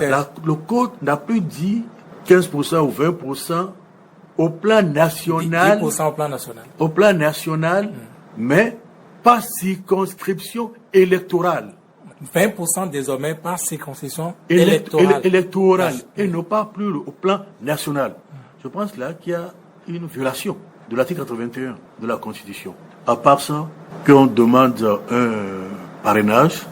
Le code n'a plus dit 15% ou 20% au plan national. 10% au plan national. Au plan national, mais par circonscription électorale. 20% désormais par circonscription électorale. Et non pas plus au plan national. Je pense là qu'il y a une violation de l'article 81 de la Constitution. À part ça, qu'on demande un parrainage,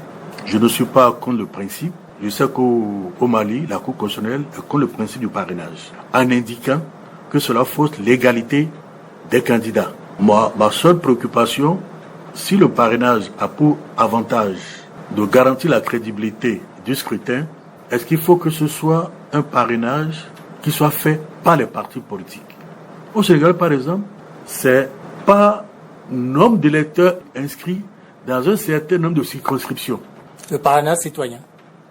je ne suis pas contre le principe. Je sais qu'au Mali, la Cour constitutionnelle est contre le principe du parrainage, en indiquant que cela fausse l'égalité des candidats. Moi, ma seule préoccupation, si le parrainage a pour avantage de garantir la crédibilité du scrutin, est-ce qu'il faut que ce soit un parrainage qui soit fait par les partis politiques? Au Sénégal, par exemple, c'est pas nombre d'électeurs inscrits dans un certain nombre de circonscriptions. Le parrainage citoyen.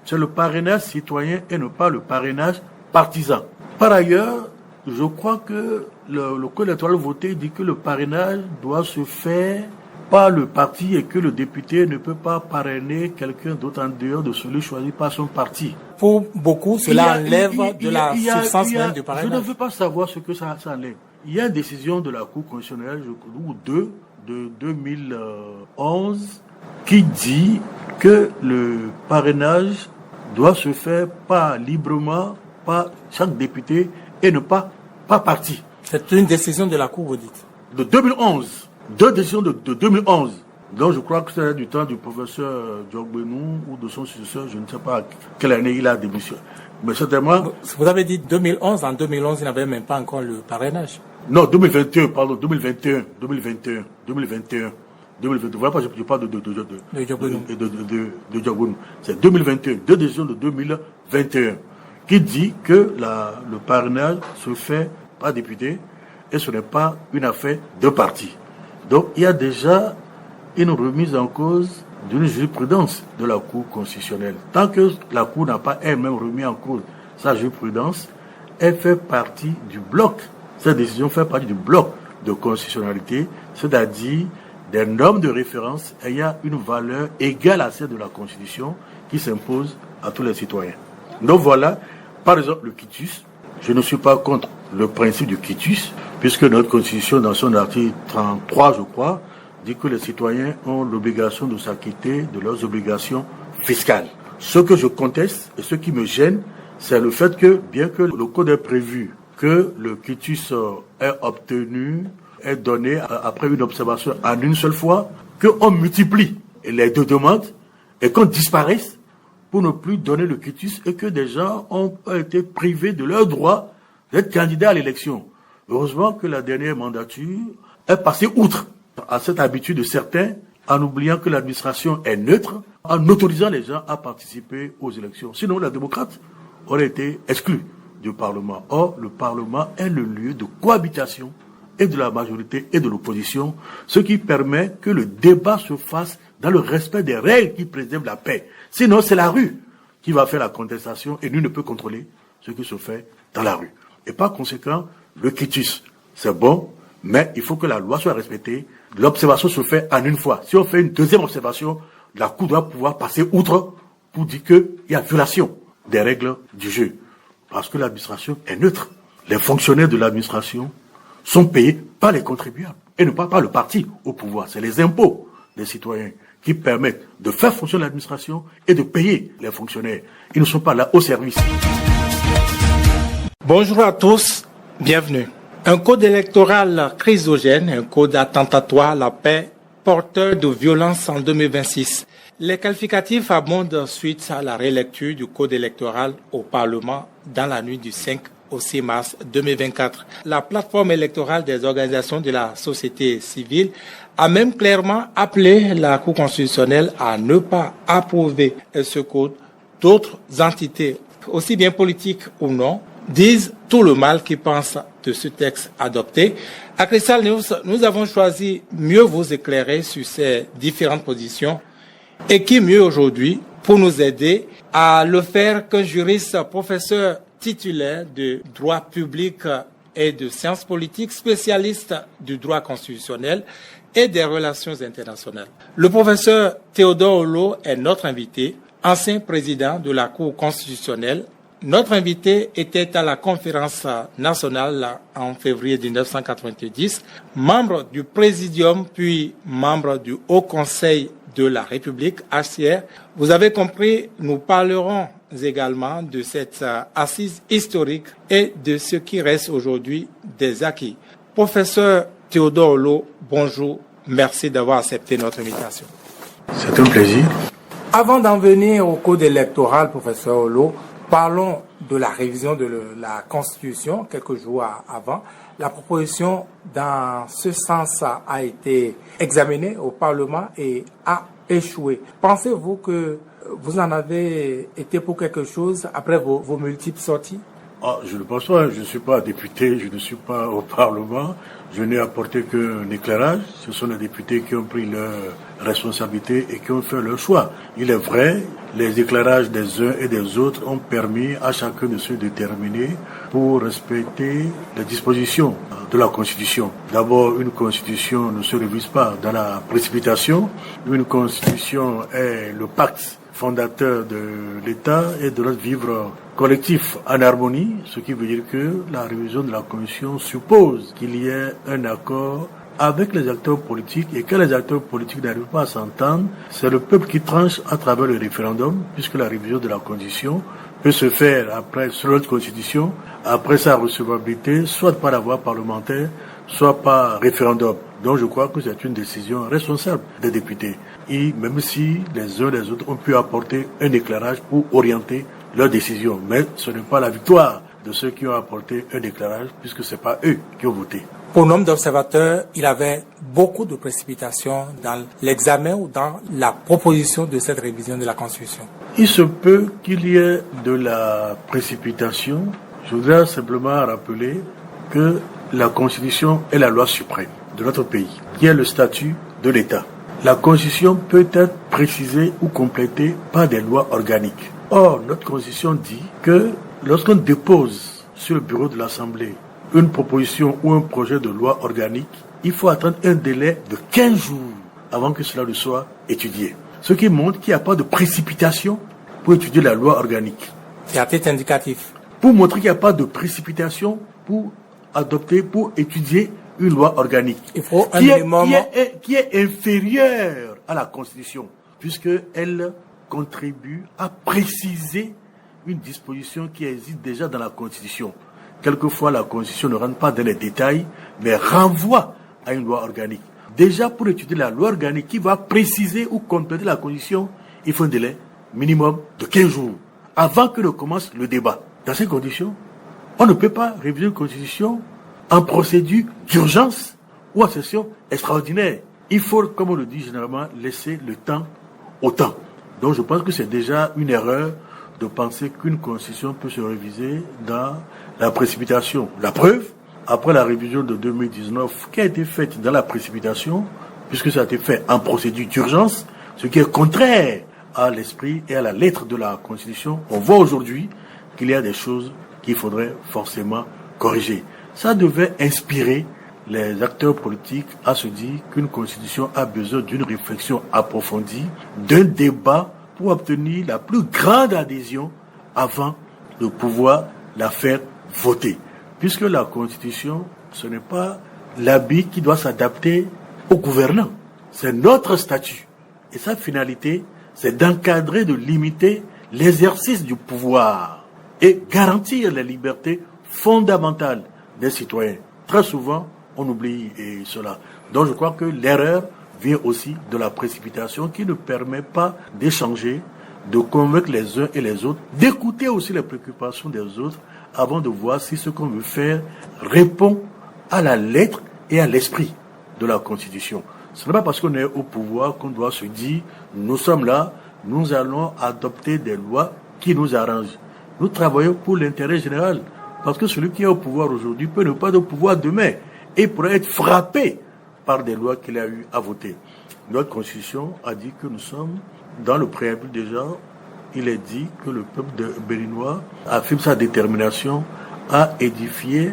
C'est le parrainage citoyen et non pas le parrainage partisan. Par ailleurs, je crois que le code électoral voté dit que le parrainage doit se faire par le parti et que le député ne peut pas parrainer quelqu'un d'autre en dehors de celui choisi par son parti. Pour beaucoup, cela enlève de la substance même du parrainage. Je ne veux pas savoir ce que ça enlève. Il y a une décision de la Cour constitutionnelle, ou deux, de 2011, qui dit que le parrainage doit se faire pas librement par chaque député et ne pas par parti. C'est une décision de la Cour, vous dites? De 2011. Deux décisions de 2011. Donc je crois que c'est du temps du professeur Diogbenou ou de son successeur, je ne sais pas quelle année il a démissionné. Mais certainement... Vous avez dit 2011, en 2011 il n'avait même pas encore le parrainage. Non, 2021, pardon, 2021. Voilà pas, je parle de Diogbenou. C'est 2021, deux décisions de 2021, qui dit que le parrainage se fait par député et ce n'est pas une affaire de parti. Donc, il y a déjà une remise en cause d'une jurisprudence de la Cour constitutionnelle. Tant que la Cour n'a pas elle-même remis en cause sa jurisprudence, elle fait partie du bloc. Cette décision fait partie du bloc de constitutionnalité, c'est-à-dire des normes de référence ayant une valeur égale à celle de la Constitution qui s'impose à tous les citoyens. Donc voilà, par exemple, le quitus. Je ne suis pas contre le principe du quitus, puisque notre Constitution, dans son article 33, je crois, dit que les citoyens ont l'obligation de s'acquitter de leurs obligations fiscales. Ce que je conteste et ce qui me gêne, c'est le fait que, bien que le code ait prévu que le quitus est obtenu, est donné après une observation en une seule fois, qu'on multiplie les deux demandes et qu'on disparaisse pour ne plus donner le quitus et que des gens ont été privés de leur droit d'être candidats à l'élection. Heureusement que la dernière mandature est passée outre à cette habitude de certains en oubliant que l'administration est neutre, en autorisant les gens à participer aux élections. Sinon, la démocrate aurait été exclue du Parlement. Or, le Parlement est le lieu de cohabitation et de la majorité et de l'opposition, ce qui permet que le débat se fasse dans le respect des règles qui préservent la paix. Sinon, c'est la rue qui va faire la contestation et nul ne peut contrôler ce qui se fait dans la rue. Et par conséquent, le quitus, c'est bon, mais il faut que la loi soit respectée. L'observation se fait en une fois. Si on fait une deuxième observation, la Cour doit pouvoir passer outre pour dire qu'il y a violation des règles du jeu. Parce que l'administration est neutre. Les fonctionnaires de l'administration sont payés par les contribuables et non pas par le parti au pouvoir. C'est les impôts des citoyens qui permettent de faire fonctionner l'administration et de payer les fonctionnaires. Ils ne sont pas là au service. Bonjour à tous, bienvenue. Un code électoral chrysogène, un code attentatoire à la paix, porteur de violence en 2026. Les qualificatifs abondent suite à la rélecture du code électoral au Parlement dans la nuit du 5 au 6 mars 2024. La plateforme électorale des organisations de la société civile a même clairement appelé la Cour constitutionnelle à ne pas approuver ce code. D'autres entités, aussi bien politiques ou non, disent tout le mal qu'ils pensent de ce texte adopté. À Cristal News, nous avons choisi mieux vous éclairer sur ces différentes positions. Et qui mieux aujourd'hui pour nous aider à le faire qu'un juriste professeur titulaire de droit public et de sciences politiques, spécialiste du droit constitutionnel et des relations internationales. Le professeur Théodore Olo est notre invité. ancien président de la Cour constitutionnelle. Notre invité était à la conférence nationale en février 1990, membre du Présidium puis membre du Haut Conseil de la République, HCR. Vous avez compris, nous parlerons également de cette assise historique et de ce qui reste aujourd'hui des acquis. Professeur Théodore Olo, bonjour, merci d'avoir accepté notre invitation. C'est un plaisir. Avant d'en venir au code électoral, professeur Olo, parlons de la révision de la Constitution quelques jours avant. La proposition dans ce sens a été examinée au Parlement et a échoué. Pensez-vous que vous en avez été pour quelque chose après vos multiples sorties? Je ne pense pas. Je ne suis pas député, je ne suis pas au Parlement. Je n'ai apporté qu'un éclairage. Ce sont les députés qui ont pris leurs responsabilités et qui ont fait leur choix. Il est vrai, les éclairages des uns et des autres ont permis à chacun de se déterminer pour respecter les dispositions de la Constitution. D'abord, une Constitution ne se révise pas dans la précipitation. Une Constitution est le pacte fondateur de l'État et de notre vivre collectif en harmonie, ce qui veut dire que la révision de la Constitution suppose qu'il y ait un accord avec les acteurs politiques et que les acteurs politiques n'arrivent pas à s'entendre, c'est le peuple qui tranche à travers le référendum, puisque la révision de la Constitution peut se faire après, sur notre Constitution, après sa recevabilité, soit par la voie parlementaire, soit par référendum. Donc je crois que c'est une décision responsable des députés. Et même si les uns et les autres ont pu apporter un éclairage pour orienter leur décision. Mais ce n'est pas la victoire de ceux qui ont apporté un éclairage, puisque ce n'est pas eux qui ont voté. Pour nombre d'observateurs, il y avait beaucoup de précipitation dans l'examen ou dans la proposition de cette révision de la Constitution. Il se peut qu'il y ait de la précipitation. Je voudrais simplement rappeler que la Constitution est la loi suprême de notre pays, qui est le statut de l'État. La Constitution peut être précisée ou complétée par des lois organiques. Or, notre Constitution dit que lorsqu'on dépose sur le bureau de l'Assemblée une proposition ou un projet de loi organique, il faut attendre un délai de 15 jours avant que cela ne soit étudié. Ce qui montre qu'il n'y a pas de précipitation pour étudier la loi organique. C'est à titre indicatif. Pour montrer qu'il n'y a pas de précipitation pour adopter, pour étudier une loi organique. Il faut un minimum qui est inférieure à la Constitution, puisqu'elle contribue à préciser une disposition qui existe déjà dans la Constitution. Quelquefois, la Constitution ne rentre pas dans les détails, mais renvoie à une loi organique. Déjà, pour étudier la loi organique qui va préciser ou compléter la Constitution, il faut un délai minimum de 15 jours avant que ne commence le débat. Dans ces conditions, on ne peut pas réviser une Constitution en procédure d'urgence ou en session extraordinaire. Il faut, comme on le dit généralement, laisser le temps au temps. Donc je pense que c'est déjà une erreur de penser qu'une Constitution peut se réviser dans la précipitation. La preuve, après la révision de 2019 qui a été faite dans la précipitation, puisque ça a été fait en procédure d'urgence, ce qui est contraire à l'esprit et à la lettre de la Constitution, on voit aujourd'hui qu'il y a des choses qu'il faudrait forcément corriger. Ça devait inspirer les acteurs politiques à se dire qu'une Constitution a besoin d'une réflexion approfondie, d'un débat pour obtenir la plus grande adhésion avant de pouvoir la faire voter. Puisque la Constitution, ce n'est pas l'habit qui doit s'adapter aux gouvernants. C'est notre statut. Et sa finalité, c'est d'encadrer, de limiter l'exercice du pouvoir et garantir les libertés fondamentales des citoyens. Très souvent, on oublie cela. Donc je crois que l'erreur vient aussi de la précipitation qui ne permet pas d'échanger, de convaincre les uns et les autres, d'écouter aussi les préoccupations des autres avant de voir si ce qu'on veut faire répond à la lettre et à l'esprit de la Constitution. Ce n'est pas parce qu'on est au pouvoir qu'on doit se dire nous sommes là, nous allons adopter des lois qui nous arrangent. Nous travaillons pour l'intérêt général. Parce que celui qui est au pouvoir aujourd'hui peut ne pas être au pouvoir demain et pourrait être frappé par des lois qu'il a eu à voter. Notre Constitution a dit que nous sommes, dans le préambule déjà, il est dit que le peuple béninois affirme sa détermination à édifier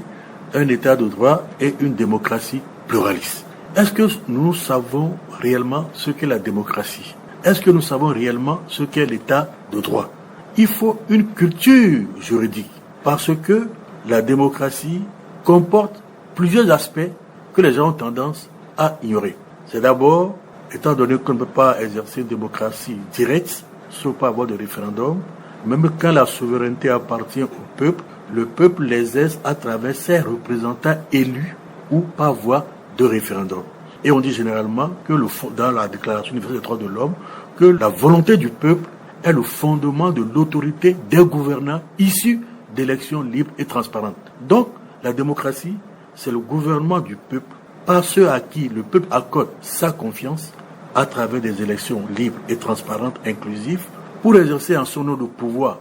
un état de droit et une démocratie pluraliste. Est-ce que nous savons réellement ce qu'est la démocratie? est-ce que nous savons réellement ce qu'est l'état de droit? Il faut une culture juridique parce que la démocratie comporte plusieurs aspects que les gens ont tendance à ignorer. C'est d'abord, étant donné qu'on ne peut pas exercer une démocratie directe, sauf pas avoir de référendum, même quand la souveraineté appartient au peuple, le peuple l'exerce à travers ses représentants élus ou par voie de référendum. Et on dit généralement que dans la Déclaration universelle des droits de l'homme, que la volonté du peuple est le fondement de l'autorité des gouvernants issus d'élections libres et transparentes. Donc, la démocratie, c'est le gouvernement du peuple par ceux à qui le peuple accorde sa confiance à travers des élections libres et transparentes, inclusives, pour exercer en son nom de pouvoir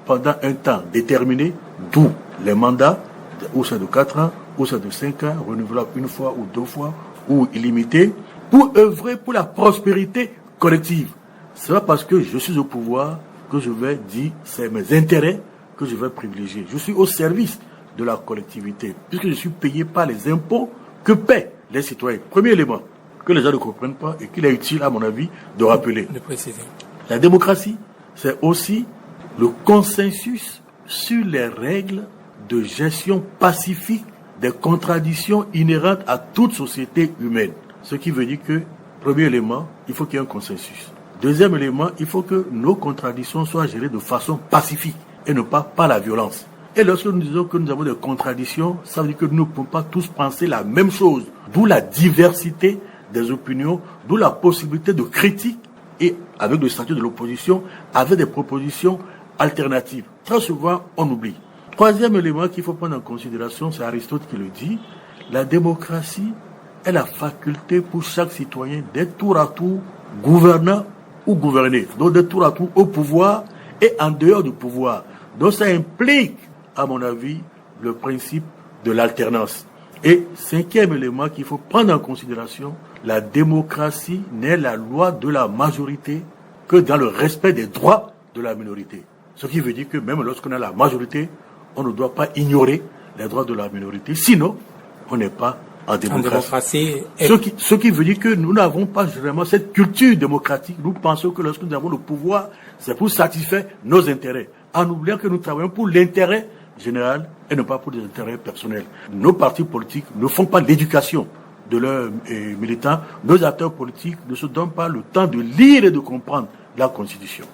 pendant un temps déterminé, d'où les mandats, ou c'est de 4 ans, ou c'est de 5 ans, renouvelables une fois ou 2 fois, ou illimité, pour œuvrer pour la prospérité collective. C'est pas parce que je suis au pouvoir que je vais dire c'est mes intérêts que je vais privilégier. Je suis au service de la collectivité, puisque je suis payé par les impôts que paient les citoyens. Premier élément que les gens ne comprennent pas et qu'il est utile, à mon avis, de rappeler. De préciser. La démocratie, c'est aussi le consensus sur les règles de gestion pacifique des contradictions inhérentes à toute société humaine. Ce qui veut dire que, premier élément, il faut qu'il y ait un consensus. Deuxième élément, il faut que nos contradictions soient gérées de façon pacifique et non pas par la violence. Et lorsque nous disons que nous avons des contradictions, ça veut dire que nous ne pouvons pas tous penser la même chose. D'où la diversité des opinions, d'où la possibilité de critique et avec le statut de l'opposition, avec des propositions alternatives. Très souvent, on oublie. Troisième élément qu'il faut prendre en considération, c'est Aristote qui le dit, la démocratie est la faculté pour chaque citoyen d'être tour à tour gouvernant ou gouverné. Donc d'être tour à tour au pouvoir et en dehors du pouvoir. Donc ça implique, à mon avis, le principe de l'alternance. Et cinquième élément qu'il faut prendre en considération, la démocratie n'est la loi de la majorité que dans le respect des droits de la minorité. Ce qui veut dire que même lorsqu'on a la majorité, on ne doit pas ignorer les droits de la minorité, sinon on n'est pas en démocratie. Ce qui veut dire que nous n'avons pas vraiment cette culture démocratique. Nous pensons que lorsque nous avons le pouvoir, c'est pour satisfaire nos intérêts, en oubliant que nous travaillons pour l'intérêt général et non pas pour des intérêts personnels. Nos partis politiques ne font pas l'éducation de leurs militants. Nos acteurs politiques ne se donnent pas le temps de lire et de comprendre la Constitution.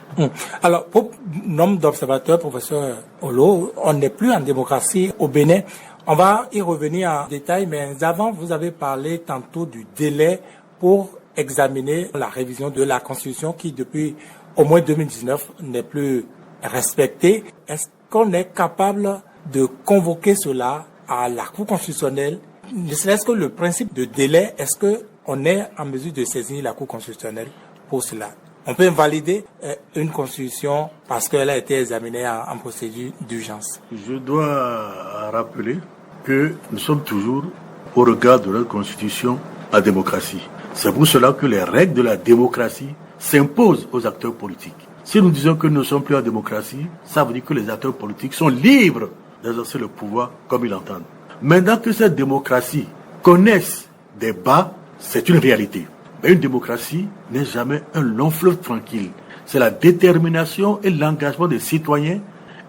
Alors, pour nombre d'observateurs, professeur Olo, on n'est plus en démocratie au Bénin. On va y revenir en détail, mais avant, vous avez parlé tantôt du délai pour examiner la révision de la Constitution qui, depuis au moins 2019, n'est plus respectée. Est-ce qu'on est capable de convoquer cela à la Cour constitutionnelle? Ne serait-ce que le principe de délai, est-ce qu'on est en mesure de saisir la Cour constitutionnelle pour cela? On peut invalider une constitution parce qu'elle a été examinée en procédure d'urgence. Je dois rappeler que nous sommes toujours au regard de notre constitution en démocratie. C'est pour cela que les règles de la démocratie s'imposent aux acteurs politiques. Si nous disons que nous ne sommes plus en démocratie, ça veut dire que les acteurs politiques sont libres d'exercer le pouvoir comme ils l'entendent. Maintenant que cette démocratie connaisse des bas, c'est une réalité. Mais une démocratie n'est jamais un long fleuve tranquille. C'est la détermination et l'engagement des citoyens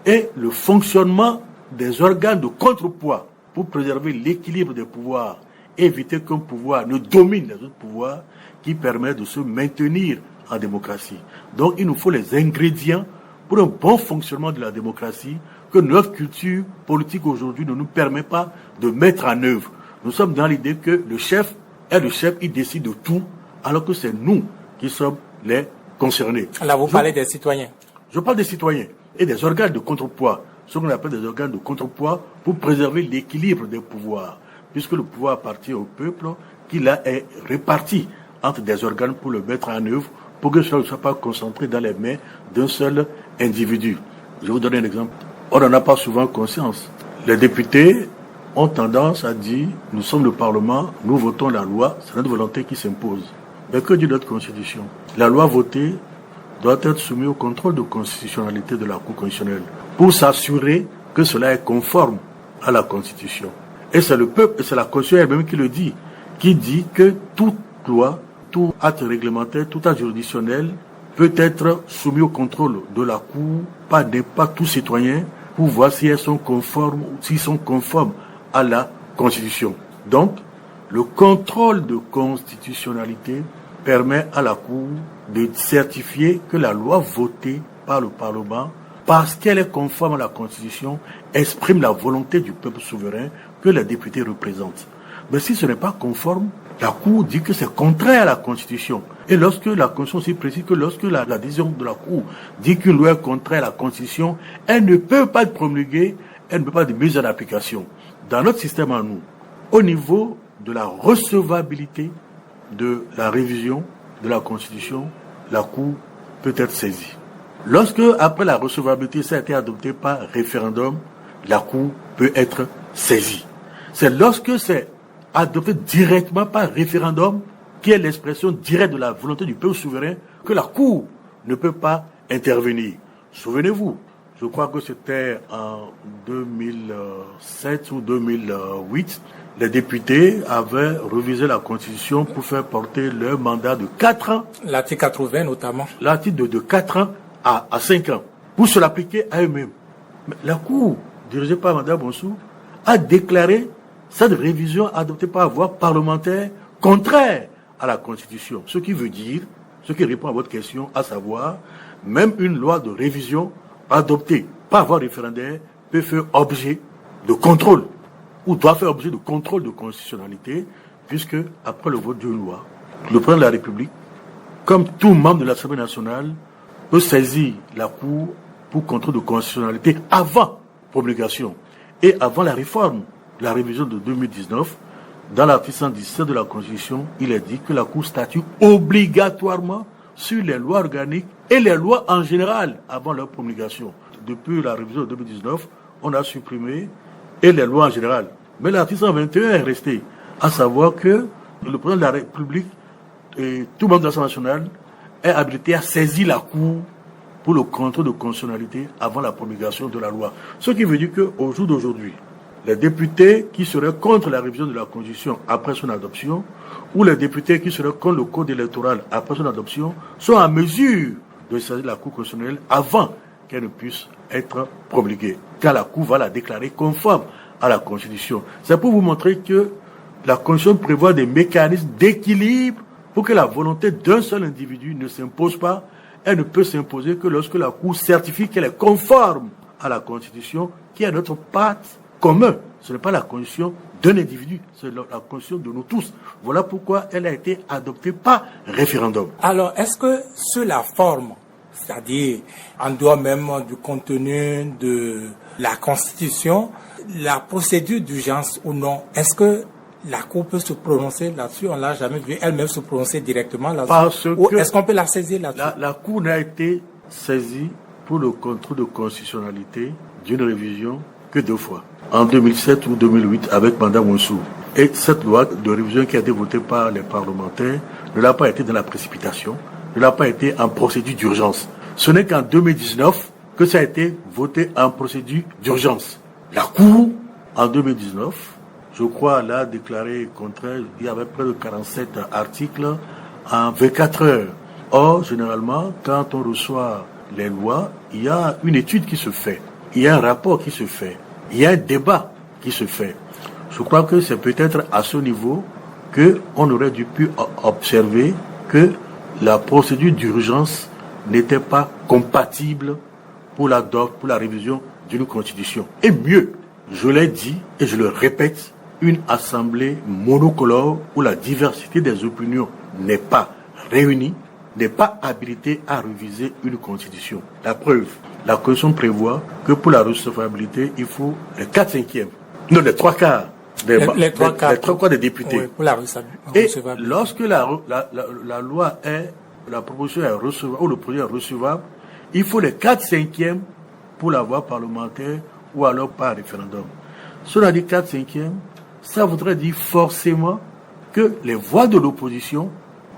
et le fonctionnement des organes de contrepoids pour préserver l'équilibre des pouvoirs, éviter qu'un pouvoir ne domine les autres pouvoirs qui permettent de se maintenir en démocratie. Donc il nous faut les ingrédients pour un bon fonctionnement de la démocratie que notre culture politique aujourd'hui ne nous permet pas de mettre en œuvre. Nous sommes dans l'idée que le chef est le chef, il décide de tout, alors que c'est nous qui sommes les concernés. Alors vous parlez des citoyens. Je parle des citoyens et des organes de contrepoids, ce qu'on appelle des organes de contrepoids pour préserver l'équilibre des pouvoirs, puisque le pouvoir appartient au peuple, qu'il est réparti entre des organes pour le mettre en œuvre, pour que cela ne soit pas concentré dans les mains d'un seul individu. Je vais vous donner un exemple. On n'en a pas souvent conscience. Les députés ont tendance à dire, nous sommes le Parlement, nous votons la loi, c'est notre volonté qui s'impose. Mais que dit notre Constitution? La loi votée doit être soumise au contrôle de constitutionnalité de la Cour constitutionnelle pour s'assurer que cela est conforme à la Constitution. Et c'est le peuple, et c'est la Constitution elle-même qui dit que toute loi, tout acte réglementaire, tout acte juridictionnel peut être soumis au contrôle de la Cour par pas tout citoyen pour voir si elles sont conformes ou s'ils sont conformes à la Constitution. Donc, le contrôle de constitutionnalité permet à la Cour de certifier que la loi votée par le Parlement, parce qu'elle est conforme à la Constitution, exprime la volonté du peuple souverain que les députés représentent. Mais si ce n'est pas conforme, la Cour dit que c'est contraire à la Constitution. Et lorsque la Constitution aussi précise que lorsque la décision de la Cour dit qu'une loi est contraire à la Constitution, elle ne peut pas être promulguée, elle ne peut pas être mise en application. Dans notre système à nous, au niveau de la recevabilité de la révision de la Constitution, la Cour peut être saisie. Lorsque, après la recevabilité, ça a été adopté par référendum, la Cour peut être saisie. C'est lorsque c'est adopté directement par référendum, qui est l'expression directe de la volonté du peuple souverain, que la Cour ne peut pas intervenir. Souvenez-vous, je crois que c'était en 2007 ou 2008, les députés avaient révisé la Constitution pour faire porter leur mandat de 4 ans. L'article 80 notamment. L'article de 4 ans à 5 ans, pour se l'appliquer à eux-mêmes. Mais la Cour, dirigée par Mme Bonsou, a déclaré cette révision adoptée par voie parlementaire contraire à la Constitution. Ce qui veut dire, ce qui répond à votre question, à savoir, même une loi de révision adoptée par voie référendaire peut faire objet de contrôle, ou doit faire objet de contrôle de constitutionnalité, puisque après le vote d'une loi, le président de la République, comme tout membre de l'Assemblée nationale, peut saisir la Cour pour contrôle de constitutionnalité avant promulgation et avant la réforme, la révision de 2019. Dans l'article 117 de la Constitution, il est dit que la Cour statue obligatoirement sur les lois organiques et les lois en général avant leur promulgation. Depuis la révision de 2019, on a supprimé et les lois en général. Mais l'article 121 est resté, à savoir que le président de la République et tout membre de l'Assemblée nationale est habilité à saisir la Cour pour le contrôle de constitutionnalité avant la promulgation de la loi. Ce qui veut dire qu'au jour d'aujourd'hui, les députés qui seraient contre la révision de la Constitution après son adoption, ou les députés qui seraient contre le code électoral après son adoption, sont en mesure de saisir la Cour constitutionnelle avant qu'elle ne puisse être promulguée, car la Cour va la déclarer conforme à la Constitution. C'est pour vous montrer que la Constitution prévoit des mécanismes d'équilibre pour que la volonté d'un seul individu ne s'impose pas. Elle ne peut s'imposer que lorsque la Cour certifie qu'elle est conforme à la Constitution, qui est notre pacte commun. Ce n'est pas la Constitution d'un individu, c'est la Constitution de nous tous. Voilà pourquoi elle a été adoptée par référendum. Alors, est-ce que sur la forme, c'est-à-dire en dehors même du contenu de la Constitution, la procédure d'urgence ou non, est-ce que la Cour peut se prononcer là-dessus? On ne l'a jamais vu elle-même se prononcer directement là-dessus. Ou est-ce qu'on peut la saisir là-dessus? La Cour n'a été saisie pour le contrôle de constitutionnalité d'une révision que 2 fois. En 2007 ou 2008 avec Mme Bonsou. Et cette loi de révision qui a été votée par les parlementaires ne l'a pas été dans la précipitation, ne l'a pas été en procédure d'urgence. Ce n'est qu'en 2019 que ça a été voté en procédure d'urgence. La Cour, en 2019, je crois, l'a déclaré contraire. Il y avait près de 47 articles en 24 heures. Or, généralement, quand on reçoit les lois, il y a une étude qui se fait. Il y a un rapport qui se fait. Il y a un débat qui se fait. Je crois que c'est peut-être à ce niveau qu'on aurait dû observer que la procédure d'urgence n'était pas compatible pour la révision d'une constitution. Et mieux, je l'ai dit et je le répète, une assemblée monocolore où la diversité des opinions n'est pas réunie, n'est pas habilitée à réviser une constitution. La preuve, la Constitution prévoit que pour la recevabilité, il faut les 4/5, non, les 3/4 les 3/4 des députés. Oui, pour la recevabilité. Et lorsque la loi est, la proposition est recevable, ou le projet est recevable, il faut les 4/5 pour la voie parlementaire ou alors par référendum. Cela dit 4/5, ça voudrait dire forcément que les voix de l'opposition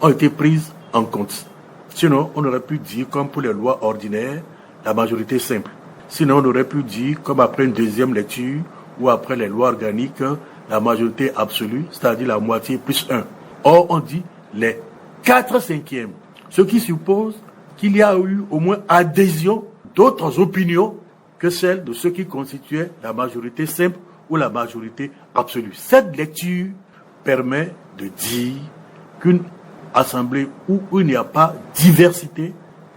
ont été prises en compte. Sinon, on aurait pu dire, comme pour les lois ordinaires, la majorité simple. Sinon, on aurait pu dire, comme après une deuxième lecture, ou après les lois organiques, la majorité absolue, c'est-à-dire la moitié plus 1. Or, on dit les 4/5, ce qui suppose qu'il y a eu au moins adhésion d'autres opinions que celles de ceux qui constituaient la majorité simple ou la majorité absolue. Cette lecture permet de dire qu'une assemblée où il n'y a pas diversité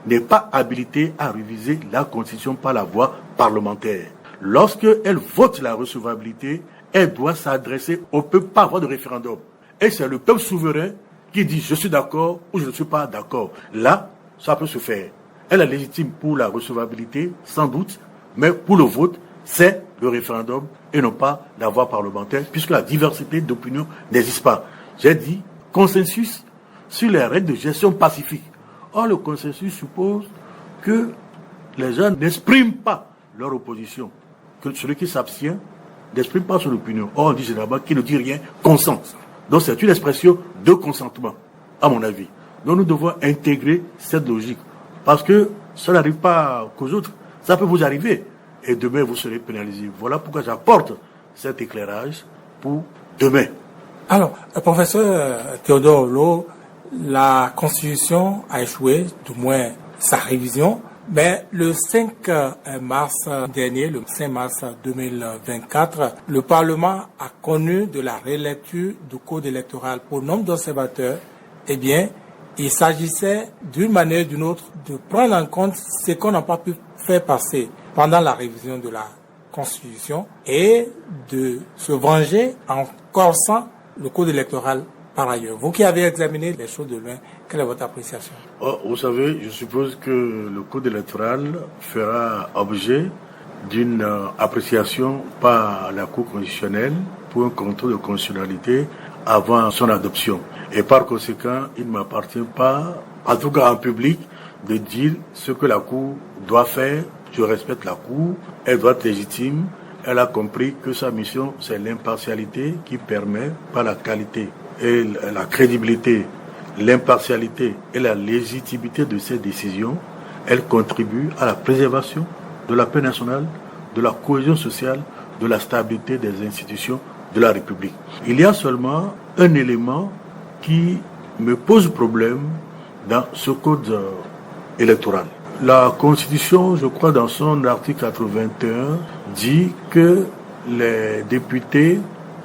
n'est pas habilitée à réviser la Constitution par la voie parlementaire. Lorsqu'elle vote la recevabilité, elle doit s'adresser au peuple par voie de référendum. Et c'est le peuple souverain qui dit « je suis d'accord » ou « je ne suis pas d'accord ». Là, ça peut se faire. Elle est légitime pour la recevabilité, sans doute, mais pour le vote, c'est le référendum et non pas la voie parlementaire, puisque la diversité d'opinion n'existe pas. J'ai dit consensus sur les règles de gestion pacifique. Or, le consensus suppose que les gens n'expriment pas leur opposition, que celui qui s'abstient n'exprime pas son opinion. Or, on dit généralement qui ne dit rien consent. Donc, c'est une expression de consentement, à mon avis. Donc, nous devons intégrer cette logique, parce que ça n'arrive pas qu'aux autres, ça peut vous arriver. Et demain, vous serez pénalisé. Voilà pourquoi j'apporte cet éclairage pour demain. Alors, professeur Théodore Lo, la Constitution a échoué, du moins sa révision, mais le 5 mars dernier, le 5 mars 2024, le Parlement a connu de la relecture du Code électoral. Pour nombre d'observateurs, eh bien, il s'agissait d'une manière ou d'une autre de prendre en compte ce qu'on n'a pas pu faire passer pendant la révision de la Constitution et de se venger en corsant le Code électoral par ailleurs. Vous qui avez examiné les choses de loin, quelle est votre appréciation? Vous savez, je suppose que le Code électoral fera objet d'une appréciation par la Cour constitutionnelle pour un contrôle de constitutionnalité avant son adoption. Et par conséquent, il ne m'appartient pas, en tout cas en public, de dire ce que la Cour doit faire. Je respecte la Cour, elle doit être légitime. Elle a compris que sa mission, c'est l'impartialité qui permet, par la qualité et la crédibilité, l'impartialité et la légitimité de ses décisions, elle contribue à la préservation de la paix nationale, de la cohésion sociale, de la stabilité des institutions de la République. Il y a seulement un élément qui me pose problème dans ce code électoral. La Constitution, je crois, dans son article 81, dit que les députés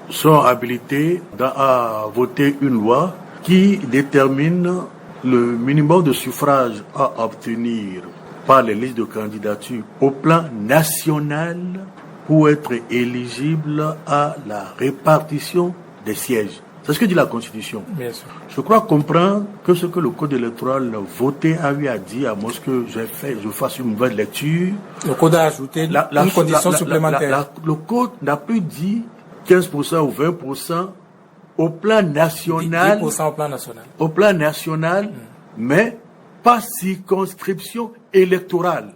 sont habilités à voter une loi qui détermine le minimum de suffrages à obtenir par les listes de candidature au plan national pour être éligible à la répartition des sièges. C'est ce que dit la Constitution. Bien sûr. Je crois comprendre que ce que le Code électoral voté a eu à dire, à moins que je fasse une nouvelle lecture. Le Code a ajouté une condition supplémentaire. Le Code n'a plus dit 15% ou 20% au plan national. 10% au plan national. Au plan national, mais pas circonscription électorale.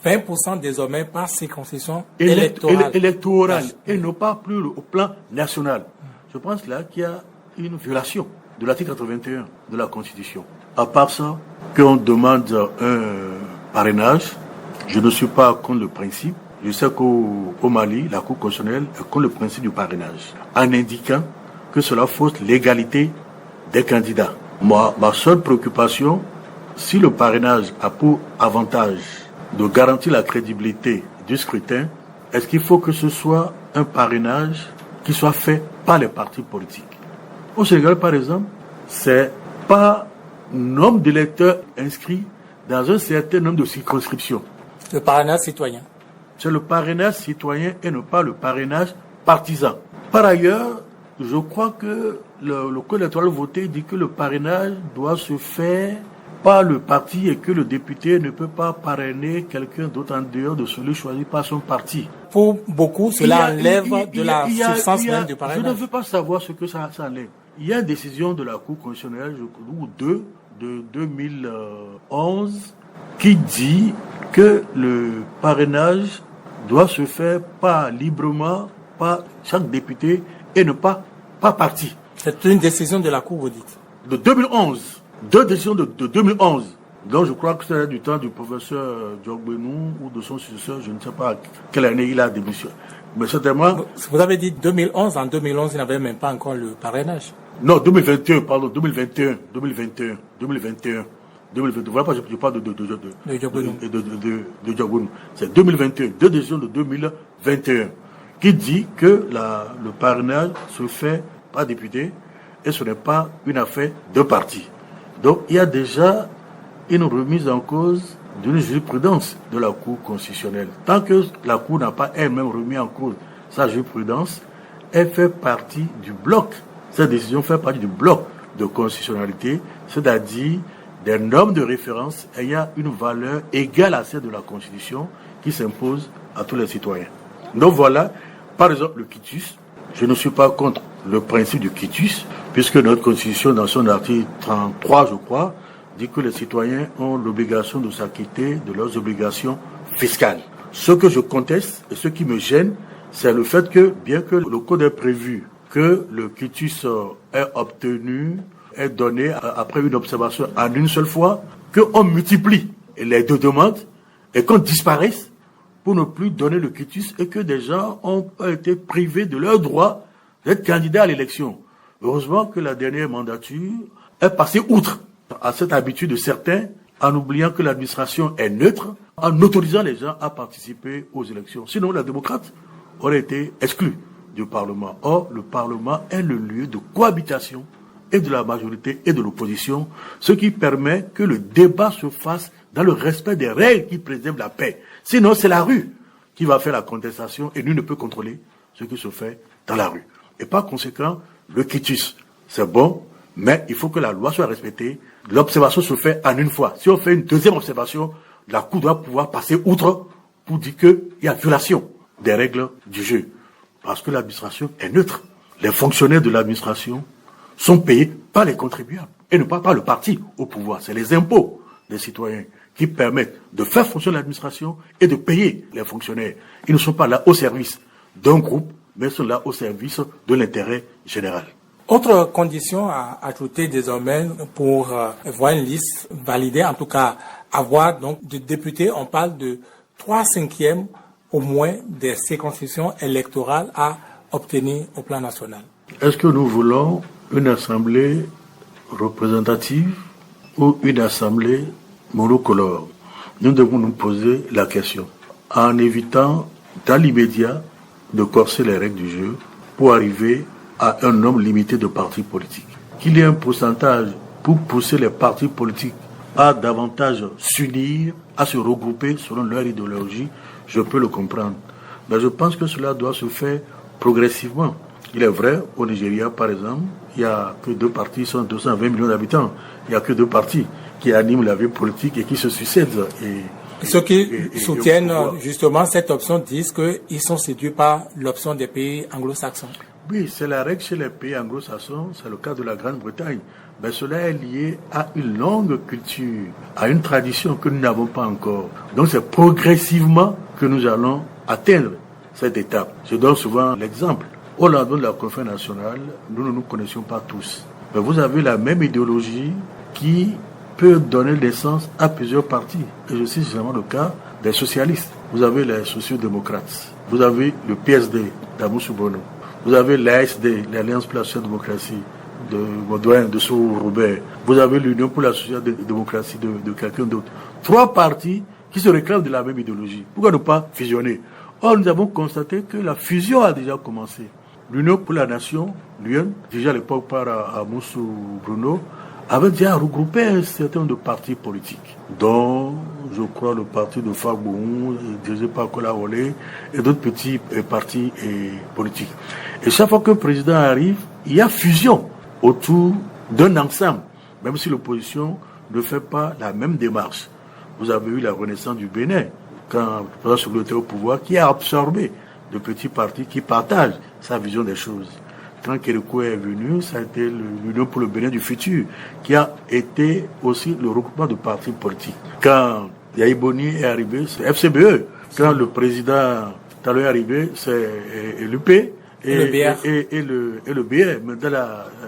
20% désormais par circonscription électorale et non pas plus au plan national. Je pense là qu'il y a une violation de l'article 81 de la Constitution. À part ça, qu'on demande un parrainage, je ne suis pas contre le principe. Je sais qu'au Mali, la Cour constitutionnelle est contre le principe du parrainage, en indiquant que cela fausse l'égalité des candidats. Moi, ma seule préoccupation, si le parrainage a pour avantage de garantir la crédibilité du scrutin, est-ce qu'il faut que ce soit un parrainage qui soit fait par les partis politiques? Au Sénégal, par exemple, c'est pas nombre d'électeurs inscrits dans un certain nombre de circonscriptions. Le parrainage citoyen. C'est le parrainage citoyen et non pas le parrainage partisan. Par ailleurs, je crois que le code électoral voté dit que le parrainage doit se faire par le parti et que le député ne peut pas parrainer quelqu'un d'autre en dehors de celui choisi par son parti. Pour beaucoup, cela enlève de la substance même du parrainage. Je ne veux pas savoir ce que ça enlève. Il y a une décision de la Cour constitutionnelle, ou de 2011, qui dit que le parrainage doit se faire pas librement par chaque député et ne pas par parti. C'est une décision de la Cour, vous dites? De 2011. Deux décisions de 2011. Donc je crois que c'est du temps du professeur Diogbenou ou de son successeur, je ne sais pas quelle année il a démissionné. Mais certainement... Vous avez dit 2011, en 2011 il n'avait même pas encore le parrainage. Non, 2021, pardon, 2021. 2022. Voilà pourquoi je parle de Diogounou. C'est 2021, deux décisions de 2021, qui dit que le parrainage se fait par député et ce n'est pas une affaire de parti. Donc il y a déjà une remise en cause d'une jurisprudence de la Cour constitutionnelle. Tant que la Cour n'a pas elle-même remis en cause sa jurisprudence, elle fait partie du bloc. Cette décision fait partie du bloc de constitutionnalité, c'est-à-dire des normes de référence ayant une valeur égale à celle de la Constitution qui s'impose à tous les citoyens. Donc voilà, par exemple, le quitus. Je ne suis pas contre le principe du quitus, puisque notre Constitution, dans son article 33, je crois, dit que les citoyens ont l'obligation de s'acquitter de leurs obligations fiscales. Ce que je conteste et ce qui me gêne, c'est le fait que, bien que le code ait prévu que le quitus est obtenu, est donné après une observation en une seule fois, qu'on multiplie les deux demandes et qu'on disparaisse pour ne plus donner le quitus et que des gens ont été privés de leur droit d'être candidats à l'élection. Heureusement que la dernière mandature est passée outre à cette habitude de certains en oubliant que l'administration est neutre, en autorisant les gens à participer aux élections. Sinon, la démocrate aurait été exclue du Parlement. Or, le Parlement est le lieu de cohabitation et de la majorité et de l'opposition, ce qui permet que le débat se fasse dans le respect des règles qui préservent la paix. Sinon, c'est la rue qui va faire la contestation et nul ne peut contrôler ce qui se fait dans la rue. Et par conséquent, le quitus, c'est bon, mais il faut que la loi soit respectée. L'observation se fait en une fois. Si on fait une deuxième observation, la Cour doit pouvoir passer outre pour dire qu'il y a violation des règles du jeu. Parce que l'administration est neutre. Les fonctionnaires de l'administration sont payés par les contribuables et ne pas par le parti au pouvoir. C'est les impôts des citoyens qui permettent de faire fonctionner l'administration et de payer les fonctionnaires. Ils ne sont pas là au service d'un groupe, mais ils sont là au service de l'intérêt général. Autre condition à ajouter désormais pour voir une liste validée, en tout cas avoir donc de députés, on parle de 3/5 au moins des circonscriptions électorales à obtenir au plan national. Est-ce que nous voulons une assemblée représentative ou une assemblée monocolore? Nous devons nous poser la question en évitant dans l'immédiat de corser les règles du jeu pour arriver à un nombre limité de partis politiques. Qu'il y ait un pourcentage pour pousser les partis politiques à davantage s'unir, à se regrouper selon leur idéologie, je peux le comprendre. Mais je pense que cela doit se faire progressivement. Il est vrai, au Nigeria, par exemple, il n'y a que 2 partis, sont 220 millions d'habitants. Il n'y a que 2 partis qui animent la vie politique et qui se succèdent. Ceux qui soutiennent justement cette option disent qu'ils sont séduits par l'option des pays anglo-saxons. Oui, c'est la règle chez les pays anglo-saxons, c'est le cas de la Grande-Bretagne. Mais cela est lié à une longue culture, à une tradition que nous n'avons pas encore. Donc c'est progressivement que nous allons atteindre cette étape. Je donne souvent l'exemple. Au lendemain de la conférence nationale, nous ne nous connaissions pas tous. Mais vous avez la même idéologie qui peut donner naissance à plusieurs partis. Et je cite généralement le cas des socialistes. Vous avez les sociaux-démocrates. Vous avez le PSD d'Amoussou Bono. Vous avez l'ASD, l'Alliance pour la social-démocratie de Baudouin, de Sourou-Robert. Vous avez l'Union pour la social-démocratie de quelqu'un d'autre. 3 partis qui se réclament de la même idéologie. Pourquoi ne pas fusionner? Or, nous avons constaté que la fusion a déjà commencé. L'Union pour la nation, l'UN, déjà à l'époque par Amoussou Bruno, avait déjà regroupé un certain nombre de partis politiques, dont, je crois, le parti de Fagbou, dirigé par Kola Olé, et d'autres petits partis politiques. Et chaque fois qu'un président arrive, il y a fusion autour d'un ensemble, même si l'opposition ne fait pas la même démarche. Vous avez eu la renaissance du Bénin, quand le président Soglo était au pouvoir, qui a absorbé de petits partis qui partagent sa vision des choses. Quand Kérékou est venu, ça a été l'Union pour le Bénin du futur, qui a été aussi le regroupement de partis politiques. Quand Yahi Boni est arrivé, c'est FCBE. Quand le président Talon est arrivé, c'est l'UP et le BR. Maintenant,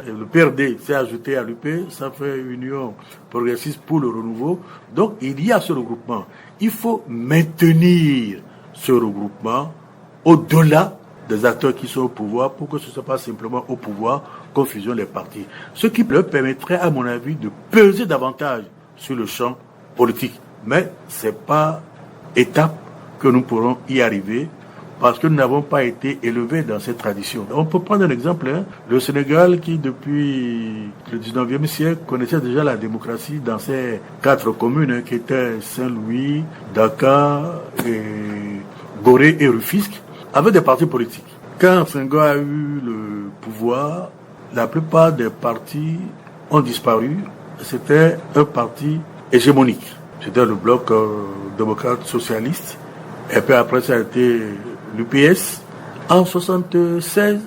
le PRD s'est ajouté à l'UP, ça fait Union progressiste pour le renouveau. Donc, il y a ce regroupement. Il faut maintenir ce regroupement au-delà des acteurs qui sont au pouvoir pour que ce ne soit pas simplement au pouvoir qu'on fusionne les partis. Ce qui leur permettrait, à mon avis, de peser davantage sur le champ politique. Mais ce n'est pas étape que nous pourrons y arriver parce que nous n'avons pas été élevés dans cette tradition. On peut prendre un exemple, le Sénégal qui depuis le 19e siècle connaissait déjà la démocratie dans ses 4 communes qui étaient Saint-Louis, Dakar, Gorée et Rufisque, avait des partis politiques. Quand Senghor a eu le pouvoir, la plupart des partis ont disparu. C'était un parti hégémonique. C'était le bloc démocrate socialiste. Et puis après, ça a été l'UPS. En 1976,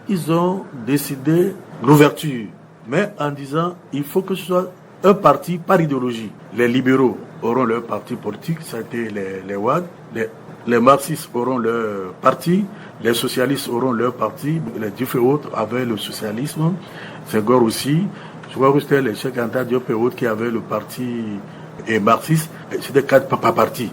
ils ont décidé l'ouverture. Mais en disant, il faut que ce soit un parti par idéologie. Les libéraux auront leur parti politique, ça a été les WAD. Les marxistes auront leur parti, les socialistes auront leur parti, les différents autres avaient le socialisme, Senghor aussi. Je crois que c'était les Cheikh Anta Diop et autres qui avaient le parti marxiste. C'était 4 par parti.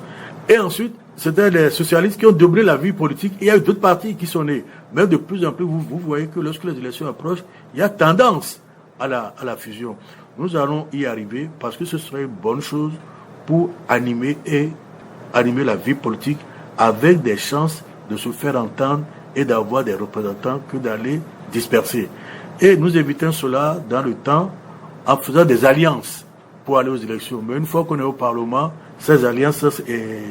Et ensuite, c'était les socialistes qui ont dominé la vie politique. Et il y a eu d'autres partis qui sont nés. Mais de plus en plus, vous voyez que lorsque les élections approchent, il y a tendance à la fusion. Nous allons y arriver parce que ce serait une bonne chose pour animer la vie politique avec des chances de se faire entendre et d'avoir des représentants que d'aller disperser. Et nous évitons cela dans le temps en faisant des alliances pour aller aux élections. Mais une fois qu'on est au Parlement, ces alliances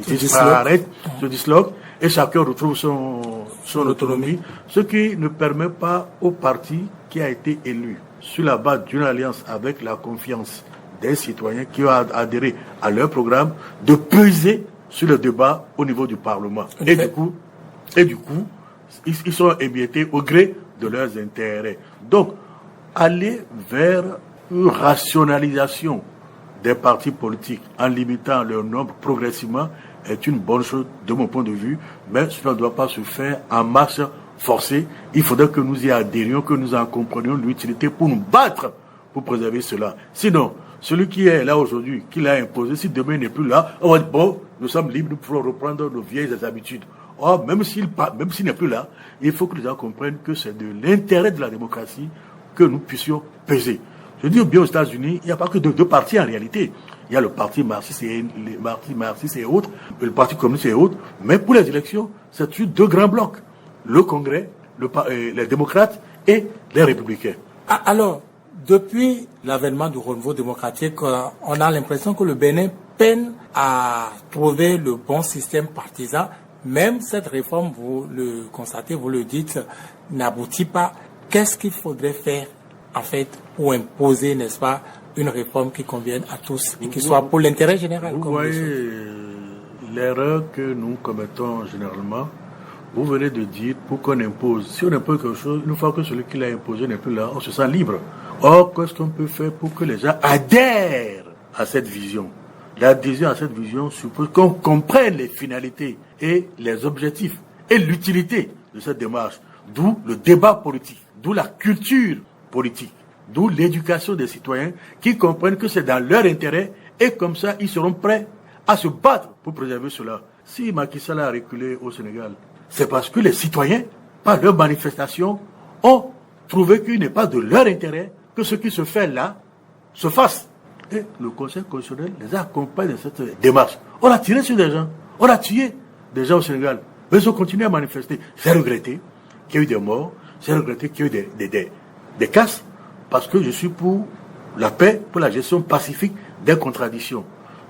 disparaissent, se disloquent et chacun retrouve son autonomie, ce qui ne permet pas au parti qui a été élu sur la base d'une alliance avec la confiance des citoyens qui ont adhéré à leur programme de peser sur le débat au niveau du Parlement. Et du coup, ils sont émiettés au gré de leurs intérêts. Donc, aller vers une rationalisation des partis politiques en limitant leur nombre progressivement est une bonne chose de mon point de vue, mais cela ne doit pas se faire en marche forcée. Il faudrait que nous y adhérions, que nous en comprenions l'utilité pour nous battre pour préserver cela. Sinon, celui qui est là aujourd'hui, qui l'a imposé, si demain il n'est plus là, on va dire, bon, nous sommes libres, nous pouvons reprendre nos vieilles habitudes. Or, même s'il n'est plus là, il faut que les gens comprennent que c'est de l'intérêt de la démocratie que nous puissions peser. Je dis bien aux États-Unis, il n'y a pas que deux partis en réalité. Il y a le parti marxiste et autres, le parti communiste et autres, mais pour les élections, c'est sur 2 grands blocs. Le Congrès, les démocrates et les républicains. Alors, depuis l'avènement du renouveau démocratique, on a l'impression que le Bénin peine à trouver le bon système partisan. Même cette réforme, vous le constatez, vous le dites, n'aboutit pas. Qu'est-ce qu'il faudrait faire, en fait, pour imposer, n'est-ce pas, une réforme qui convienne à tous et qui soit pour l'intérêt général? Vous voyez l'erreur que nous commettons généralement. Vous venez de dire, pour qu'on impose, si on impose quelque chose, une fois que celui qui l'a imposé n'est plus là, on se sent libre. Or, qu'est-ce qu'on peut faire pour que les gens adhèrent à cette vision? L'adhésion à cette vision suppose qu'on comprenne les finalités et les objectifs et l'utilité de cette démarche. D'où le débat politique, d'où la culture politique, d'où l'éducation des citoyens qui comprennent que c'est dans leur intérêt et comme ça, ils seront prêts à se battre pour préserver cela. Si Macky Sall a reculé au Sénégal, c'est parce que les citoyens, par leur manifestation, ont trouvé qu'il n'est pas de leur intérêt que ce qui se fait là se fasse. Et le Conseil constitutionnel les accompagne dans cette démarche. On a tiré sur des gens, on a tué des gens au Sénégal, mais ils ont continué à manifester. J'ai regretté qu'il y ait eu des morts, j'ai regretté qu'il y ait eu des casses, parce que je suis pour la paix, pour la gestion pacifique des contradictions.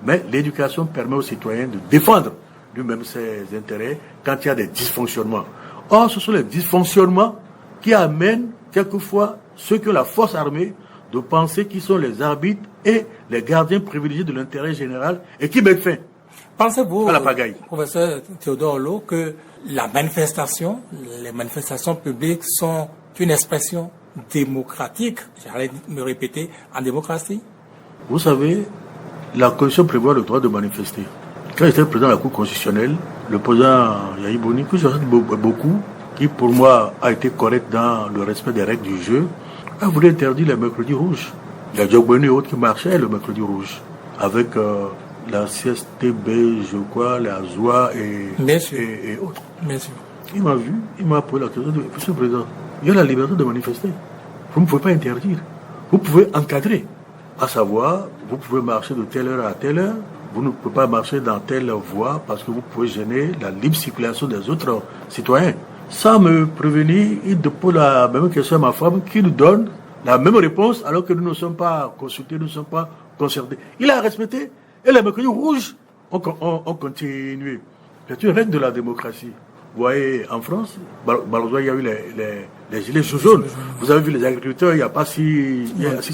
Mais l'éducation permet aux citoyens de défendre lui-même ses intérêts quand il y a des dysfonctionnements. Or, ce sont les dysfonctionnements qui amènent quelquefois ceux qui ont la force armée de penser qu'ils sont les arbitres et les gardiens privilégiés de l'intérêt général et qui mettent fin Pensez-vous, à la pagaille. Professeur Théodore Lo, que les manifestations publiques sont une expression démocratique, j'allais me répéter, en démocratie? Vous savez, la Constitution prévoit le droit de manifester. Quand j'étais président de la Cour constitutionnelle, le président Yahi Boni, que je respecte beaucoup, qui pour moi a été correct dans le respect des règles du jeu, a voulu interdire les mercredis rouges. Il y a Diogboné et autres qui marchaient le mercredi rouge, avec la CSTB, je crois, la ZOA et autres. Bien sûr. Il m'a vu, il m'a posé la question de Monsieur le Président, il y a la liberté de manifester. Vous ne pouvez pas interdire. Vous pouvez encadrer, à savoir vous pouvez marcher de telle heure à telle heure, vous ne pouvez pas marcher dans telle voie parce que vous pouvez gêner la libre circulation des autres citoyens. Sans me prévenir, il dépose la même question à ma femme qui nous donne la même réponse alors que nous ne sommes pas consultés, nous ne sommes pas concertés. Il a respecté et les mercredis rouges ont continué. C'est une règle de la démocratie. Vous voyez, en France, malheureusement, il y a eu les gilets jaunes. Vous avez vu les agriculteurs il n'y a pas si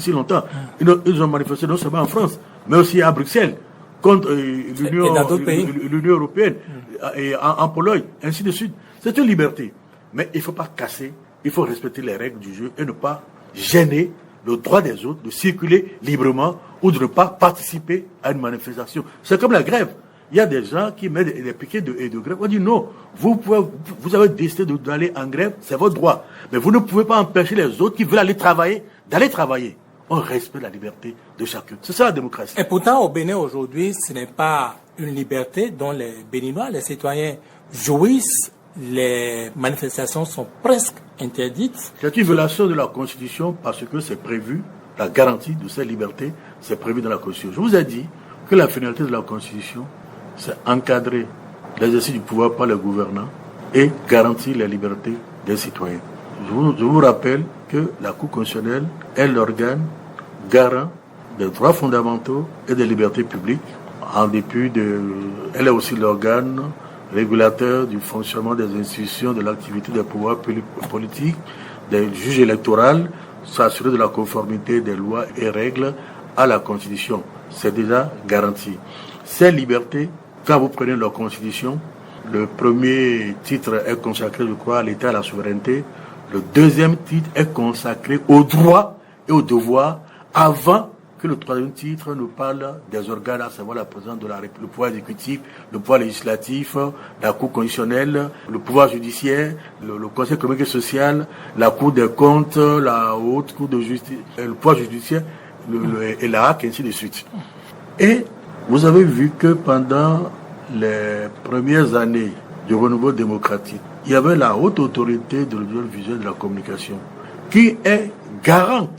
longtemps. Ils ont manifesté non seulement en France, mais aussi à Bruxelles, contre l'Union européenne, et en Pologne, ainsi de suite. C'est une liberté. Mais il ne faut pas casser, il faut respecter les règles du jeu et ne pas gêner le droit des autres de circuler librement ou de ne pas participer à une manifestation. C'est comme la grève. Il y a des gens qui mettent des piquets de grève. On dit non, vous avez décidé d'aller en grève, c'est votre droit. Mais vous ne pouvez pas empêcher les autres qui veulent aller travailler, d'aller travailler. On respecte la liberté de chacun. C'est ça la démocratie. Et pourtant, au Bénin aujourd'hui, ce n'est pas une liberté dont les Béninois, les citoyens jouissent. Les manifestations sont presque interdites. C'est une violation de la Constitution parce que c'est prévu, la garantie de cette liberté, c'est prévu dans la Constitution. Je vous ai dit que la finalité de la Constitution, c'est encadrer l'exercice du pouvoir par les gouvernants et garantir les libertés des citoyens. Je vous rappelle que la Cour constitutionnelle est l'organe garant des droits fondamentaux et des libertés publiques. En dépit elle est aussi l'organe régulateur du fonctionnement des institutions, de l'activité des pouvoirs politiques, des juges électoraux, s'assurer de la conformité des lois et règles à la Constitution. C'est déjà garanti. Ces libertés, quand vous prenez la Constitution, le premier titre est consacré, je crois, à l'État et à la souveraineté. Le deuxième titre est consacré aux droits et aux devoirs avant que le troisième titre nous parle des organes, à savoir la présidence de la République, le pouvoir exécutif, le pouvoir législatif, la Cour constitutionnelle, le pouvoir judiciaire, le Conseil économique et social, la Cour des comptes, la Haute Cour de justice, le pouvoir judiciaire, et la HAC, ainsi de suite. Et vous avez vu que pendant les premières années du renouveau démocratique, il y avait la haute autorité de l'audiovisuel de la communication qui est garante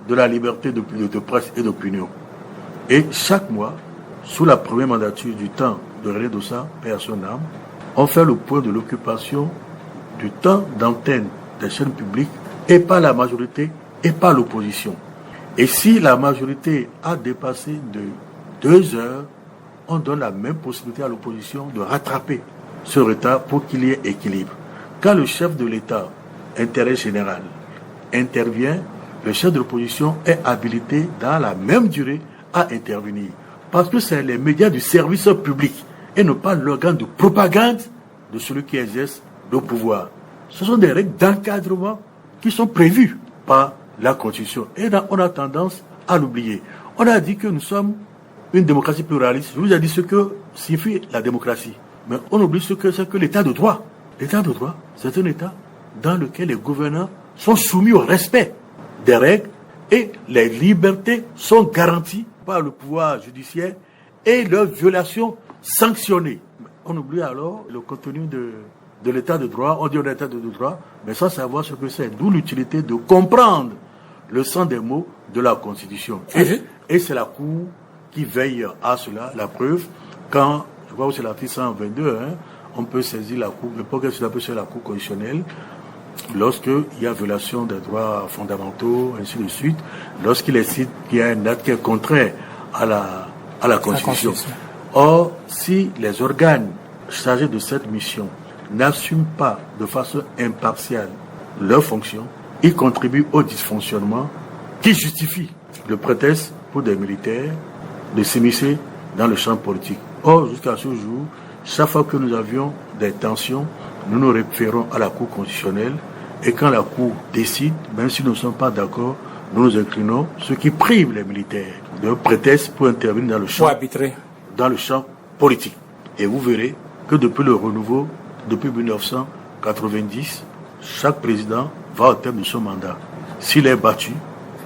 de la liberté de presse et d'opinion. Et chaque mois, sous la première mandature du temps de René Dossa, paix à son âme, on fait le point de l'occupation du temps d'antenne des chaînes publiques et par la majorité et par l'opposition. Et si la majorité a dépassé de 2 heures, on donne la même possibilité à l'opposition de rattraper ce retard pour qu'il y ait équilibre. Quand le chef de l'État, intérêt général, intervient, le chef de l'opposition est habilité dans la même durée à intervenir. Parce que c'est les médias du service public et non pas l'organe de propagande de celui qui exerce le pouvoir. Ce sont des règles d'encadrement qui sont prévues par la Constitution. Et on a tendance à l'oublier. On a dit que nous sommes une démocratie pluraliste. Je vous ai dit ce que signifie la démocratie. Mais on oublie ce que c'est que l'état de droit. L'état de droit, c'est un état dans lequel les gouvernants sont soumis au respect des règles et les libertés sont garanties par le pouvoir judiciaire et leurs violations sanctionnées. On oublie alors le contenu de l'état de droit. On dit un état de droit, mais sans savoir ce que c'est. D'où l'utilité de comprendre le sens des mots de la Constitution. Et c'est la Cour qui veille à cela. La preuve, quand, je crois que c'est l'article 122, on peut saisir la Cour, le progrès peut saisir la Cour constitutionnelle lorsqu'il y a violation des droits fondamentaux, ainsi de suite, lorsqu'il cite qu'il y a un acte qui est contraire à la Constitution. Or, si les organes chargés de cette mission n'assument pas de façon impartiale leurs fonctions, ils contribuent au dysfonctionnement qui justifie le prétexte pour des militaires de s'immiscer dans le champ politique. Or, jusqu'à ce jour, chaque fois que nous avions des tensions, nous nous référons à la Cour constitutionnelle et quand la Cour décide, même si nous ne sommes pas d'accord, nous nous inclinons, ce qui prive les militaires de prétexte pour intervenir dans le champ politique. Et vous verrez que depuis le renouveau, depuis 1990, chaque président va au terme de son mandat. S'il est battu,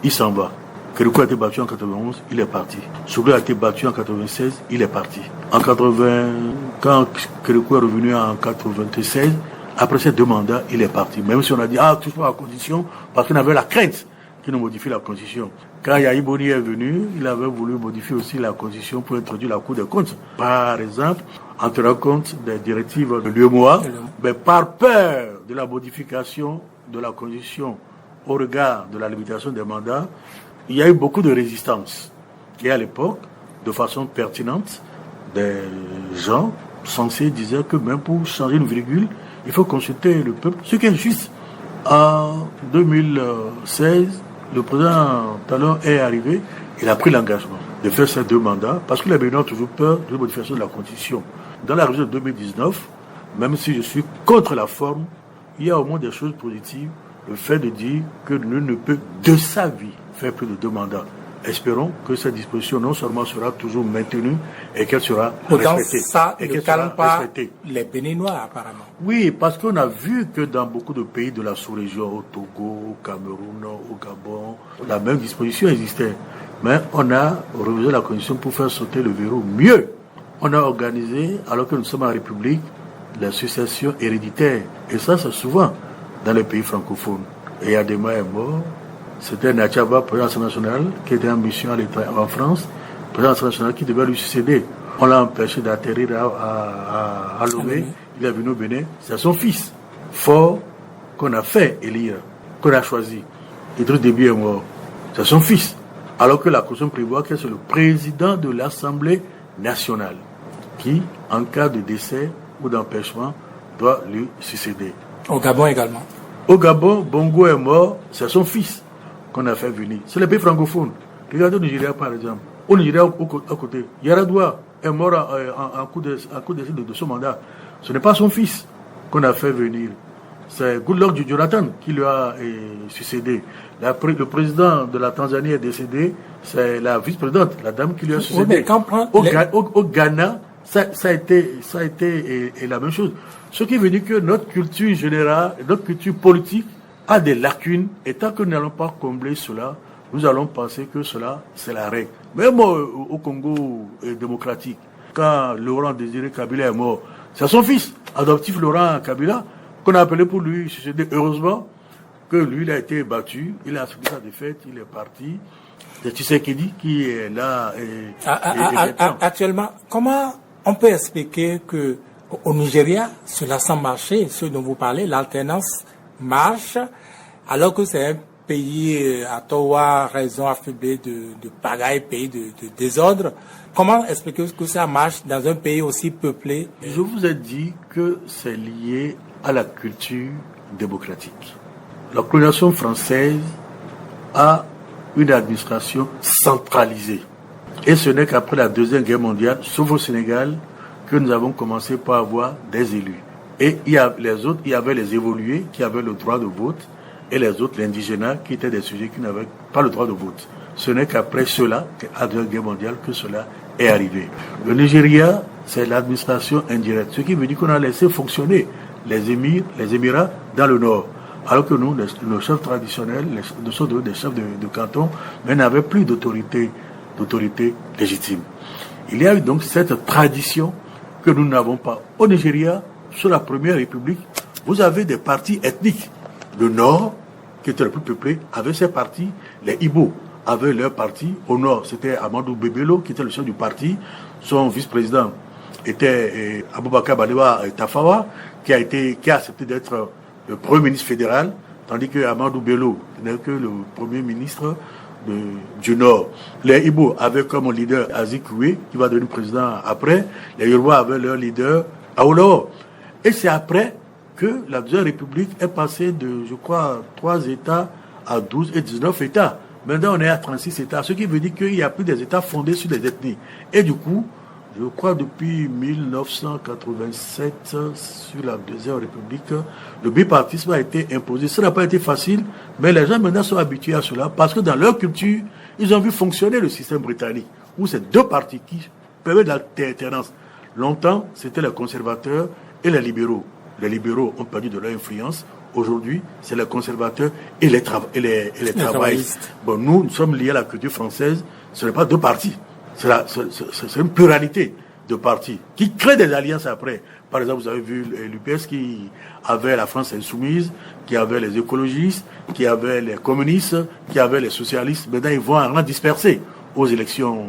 il s'en va. Kérékou a été battu en 91, il est parti. Souglé a été battu en 96, il est parti. En 80, quand Kérékou est revenu en 96, après ces 2 mandats, il est parti. Même si on a dit, toujours à condition, parce qu'on avait la crainte qui ne modifie la Constitution. Quand Yahi Boni est venu, il avait voulu modifier aussi la Constitution pour introduire la Cour des comptes. Par exemple, en tenant compte des directives de l'UEMOA, mais par peur de la modification de la Constitution au regard de la limitation des mandats, il y a eu beaucoup de résistance. Et à l'époque, de façon pertinente, des gens censés disaient que même pour changer une virgule, il faut consulter le peuple, ce qui est juste. En 2016, le président Talon est arrivé, il a pris l'engagement de faire ces 2 mandats, parce que les Béninois ont toujours peur de la modification de la Constitution. Dans la révision de 2019, même si je suis contre la forme, il y a au moins des choses positives. Le fait de dire que nul ne peut de sa vie faire plus de 2 mandats. Espérons que cette disposition non seulement sera toujours maintenue et qu'elle sera respectée. Ça ne calme pas les Béninois apparemment. Oui, parce qu'on a vu que dans beaucoup de pays de la sous-région, au Togo, au Cameroun, au Gabon, la même disposition existait. Mais on a révisé la Constitution pour faire sauter le verrou. Mieux, on a organisé, alors que nous sommes en République, la succession héréditaire. Et ça, c'est souvent dans les pays francophones. Et Adema est mort. C'était Nachaba, président de l'Assemblée nationale, qui était en mission à l'État en France, président de l'Assemblée nationale qui devait lui succéder. On l'a empêché d'atterrir à Lomé. Il est venu au Bénin. C'est son fils, fort, qu'on a fait élire, qu'on a choisi. Idriss Déby est mort. C'est son fils. Alors que la Constitution prévoit que c'est le président de l'Assemblée nationale qui, en cas de décès ou d'empêchement, doit lui succéder. Au Gabon également. Au Gabon, Bongo est mort, c'est son fils qu'on a fait venir. C'est les pays francophones. Regardez au Nigeria, par exemple. Au Nigeria, à côté, Yaradua est mort en coup d'essai de son mandat. Ce n'est pas son fils qu'on a fait venir. C'est Goodluck Jonathan qui lui a succédé. Le président de la Tanzanie est décédé. C'est la vice-présidente, la dame qui lui a succédé. Au Ghana, ça a été la même chose. Ce qui veut dire que notre culture générale, notre culture politique a des lacunes, et tant que nous n'allons pas combler cela, nous allons penser que cela, c'est la règle. Même au Congo démocratique, quand Laurent Désiré Kabila est mort, c'est son fils, adoptif Laurent Kabila, qu'on a appelé pour lui succéder. Heureusement que lui, il a été battu, il a subi sa défaite, il est parti. C'est Tshisekedi qui est là. Actuellement, comment on peut expliquer que au Nigeria, cela semble marcher, ce dont vous parlez, l'alternance marche, alors que c'est un pays à tort raison affublé de pagaille, pays de désordre. Comment expliquer que ça marche dans un pays aussi peuplé? Je vous ai dit que c'est lié à la culture démocratique. La colonisation française a une administration centralisée. Et ce n'est qu'après la Deuxième Guerre mondiale, sauf au Sénégal, que nous avons commencé par avoir des élus. Et il y avait les évolués qui avaient le droit de vote, et les autres, l'indigénat, qui étaient des sujets qui n'avaient pas le droit de vote. Ce n'est qu'après cela, à la Deuxième Guerre mondiale, que cela est arrivé. Le Nigeria, c'est l'administration indirecte, ce qui veut dire qu'on a laissé fonctionner les Émirats dans le nord. Alors que nous, nos chefs traditionnels, nous sommes des chefs de canton, mais n'avaient plus d'autorité légitime. Il y a eu donc cette tradition que nous n'avons pas. Au Nigeria, sous la Première République, vous avez des partis ethniques. Le Nord, qui était le plus peuplé, avait ses partis. Les Ibo avaient leur parti. Au Nord, c'était Amadou Bebelo, qui était le chef du parti. Son vice-président était Aboubakar Balewa Tafawa, qui a accepté d'être le premier ministre fédéral, tandis que Amadou Bello n'est que le premier ministre du Nord. Les Ibo avaient comme leader Azikwe, qui va devenir président après. Les Yoruba avaient leur leader Awolowo. Et c'est après que la Deuxième République est passée de, je crois, 3 États à 12 et 19 États. Maintenant, on est à 36 États, ce qui veut dire qu'il n'y a plus des États fondés sur des ethnies. Et du coup, je crois depuis 1987, sur la Deuxième République, le bipartisme a été imposé. Ça n'a pas été facile, mais les gens maintenant sont habitués à cela parce que dans leur culture, ils ont vu fonctionner le système britannique, où c'est 2 partis qui permettent l'alternance. Longtemps, c'était les conservateurs et les libéraux. Les libéraux ont perdu de leur influence. Aujourd'hui, c'est les conservateurs et les travaillistes. Bon, nous sommes liés à la culture française. Ce n'est pas 2 partis. C'est une pluralité. de partis qui créent des alliances après. Par exemple, vous avez vu l'UPS qui avait la France insoumise, qui avait les écologistes, qui avait les communistes, qui avait les socialistes. Maintenant, ils vont en rang dispersé aux élections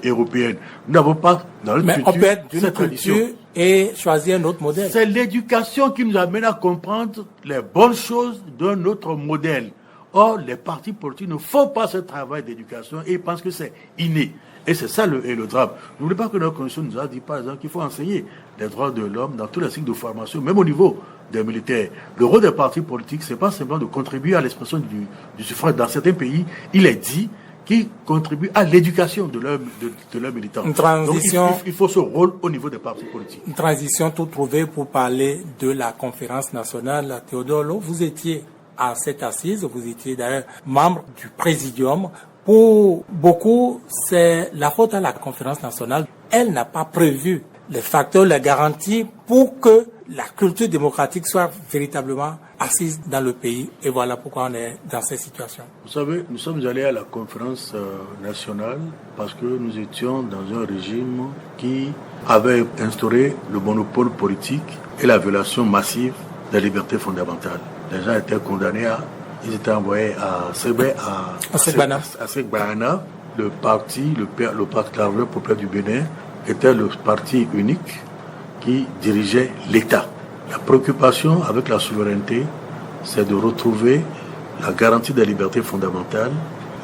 européennes. Nous n'avons pas dans le futur on peut être d'une cette tradition. culture et choisir un autre modèle. C'est l'éducation qui nous amène à comprendre les bonnes choses d'un autre modèle. Or, les partis politiques ne font pas ce travail d'éducation et ils pensent que c'est inné. Et c'est ça le drame. N'oubliez pas que notre constitution nous a dit, par exemple, qu'il faut enseigner les droits de l'homme dans tous les cycles de formation, même au niveau des militaires. Le rôle des partis politiques, c'est pas simplement de contribuer à l'expression du suffrage. Dans certains pays, il est dit qu'ils contribuent à l'éducation de leurs militants. Une transition. Donc, il faut ce rôle au niveau des partis politiques. Une transition tout trouvée pour parler de la conférence nationale. Théodore Lo, vous étiez à cette assise, vous étiez d'ailleurs membre du présidium. Pour beaucoup, c'est la faute à la conférence nationale. Elle n'a pas prévu les facteurs, les garanties pour que la culture démocratique soit véritablement assise dans le pays. Et voilà pourquoi on est dans cette situation. Vous savez, nous sommes allés à la conférence nationale parce que nous étions dans un régime qui avait instauré le monopole politique et la violation massive des libertés fondamentales. Les gens étaient condamnés ils étaient envoyés à Segbana. Le parti Travailleur populaire du Bénin était le parti unique qui dirigeait l'État. La préoccupation avec la souveraineté, c'est de retrouver la garantie des libertés fondamentales,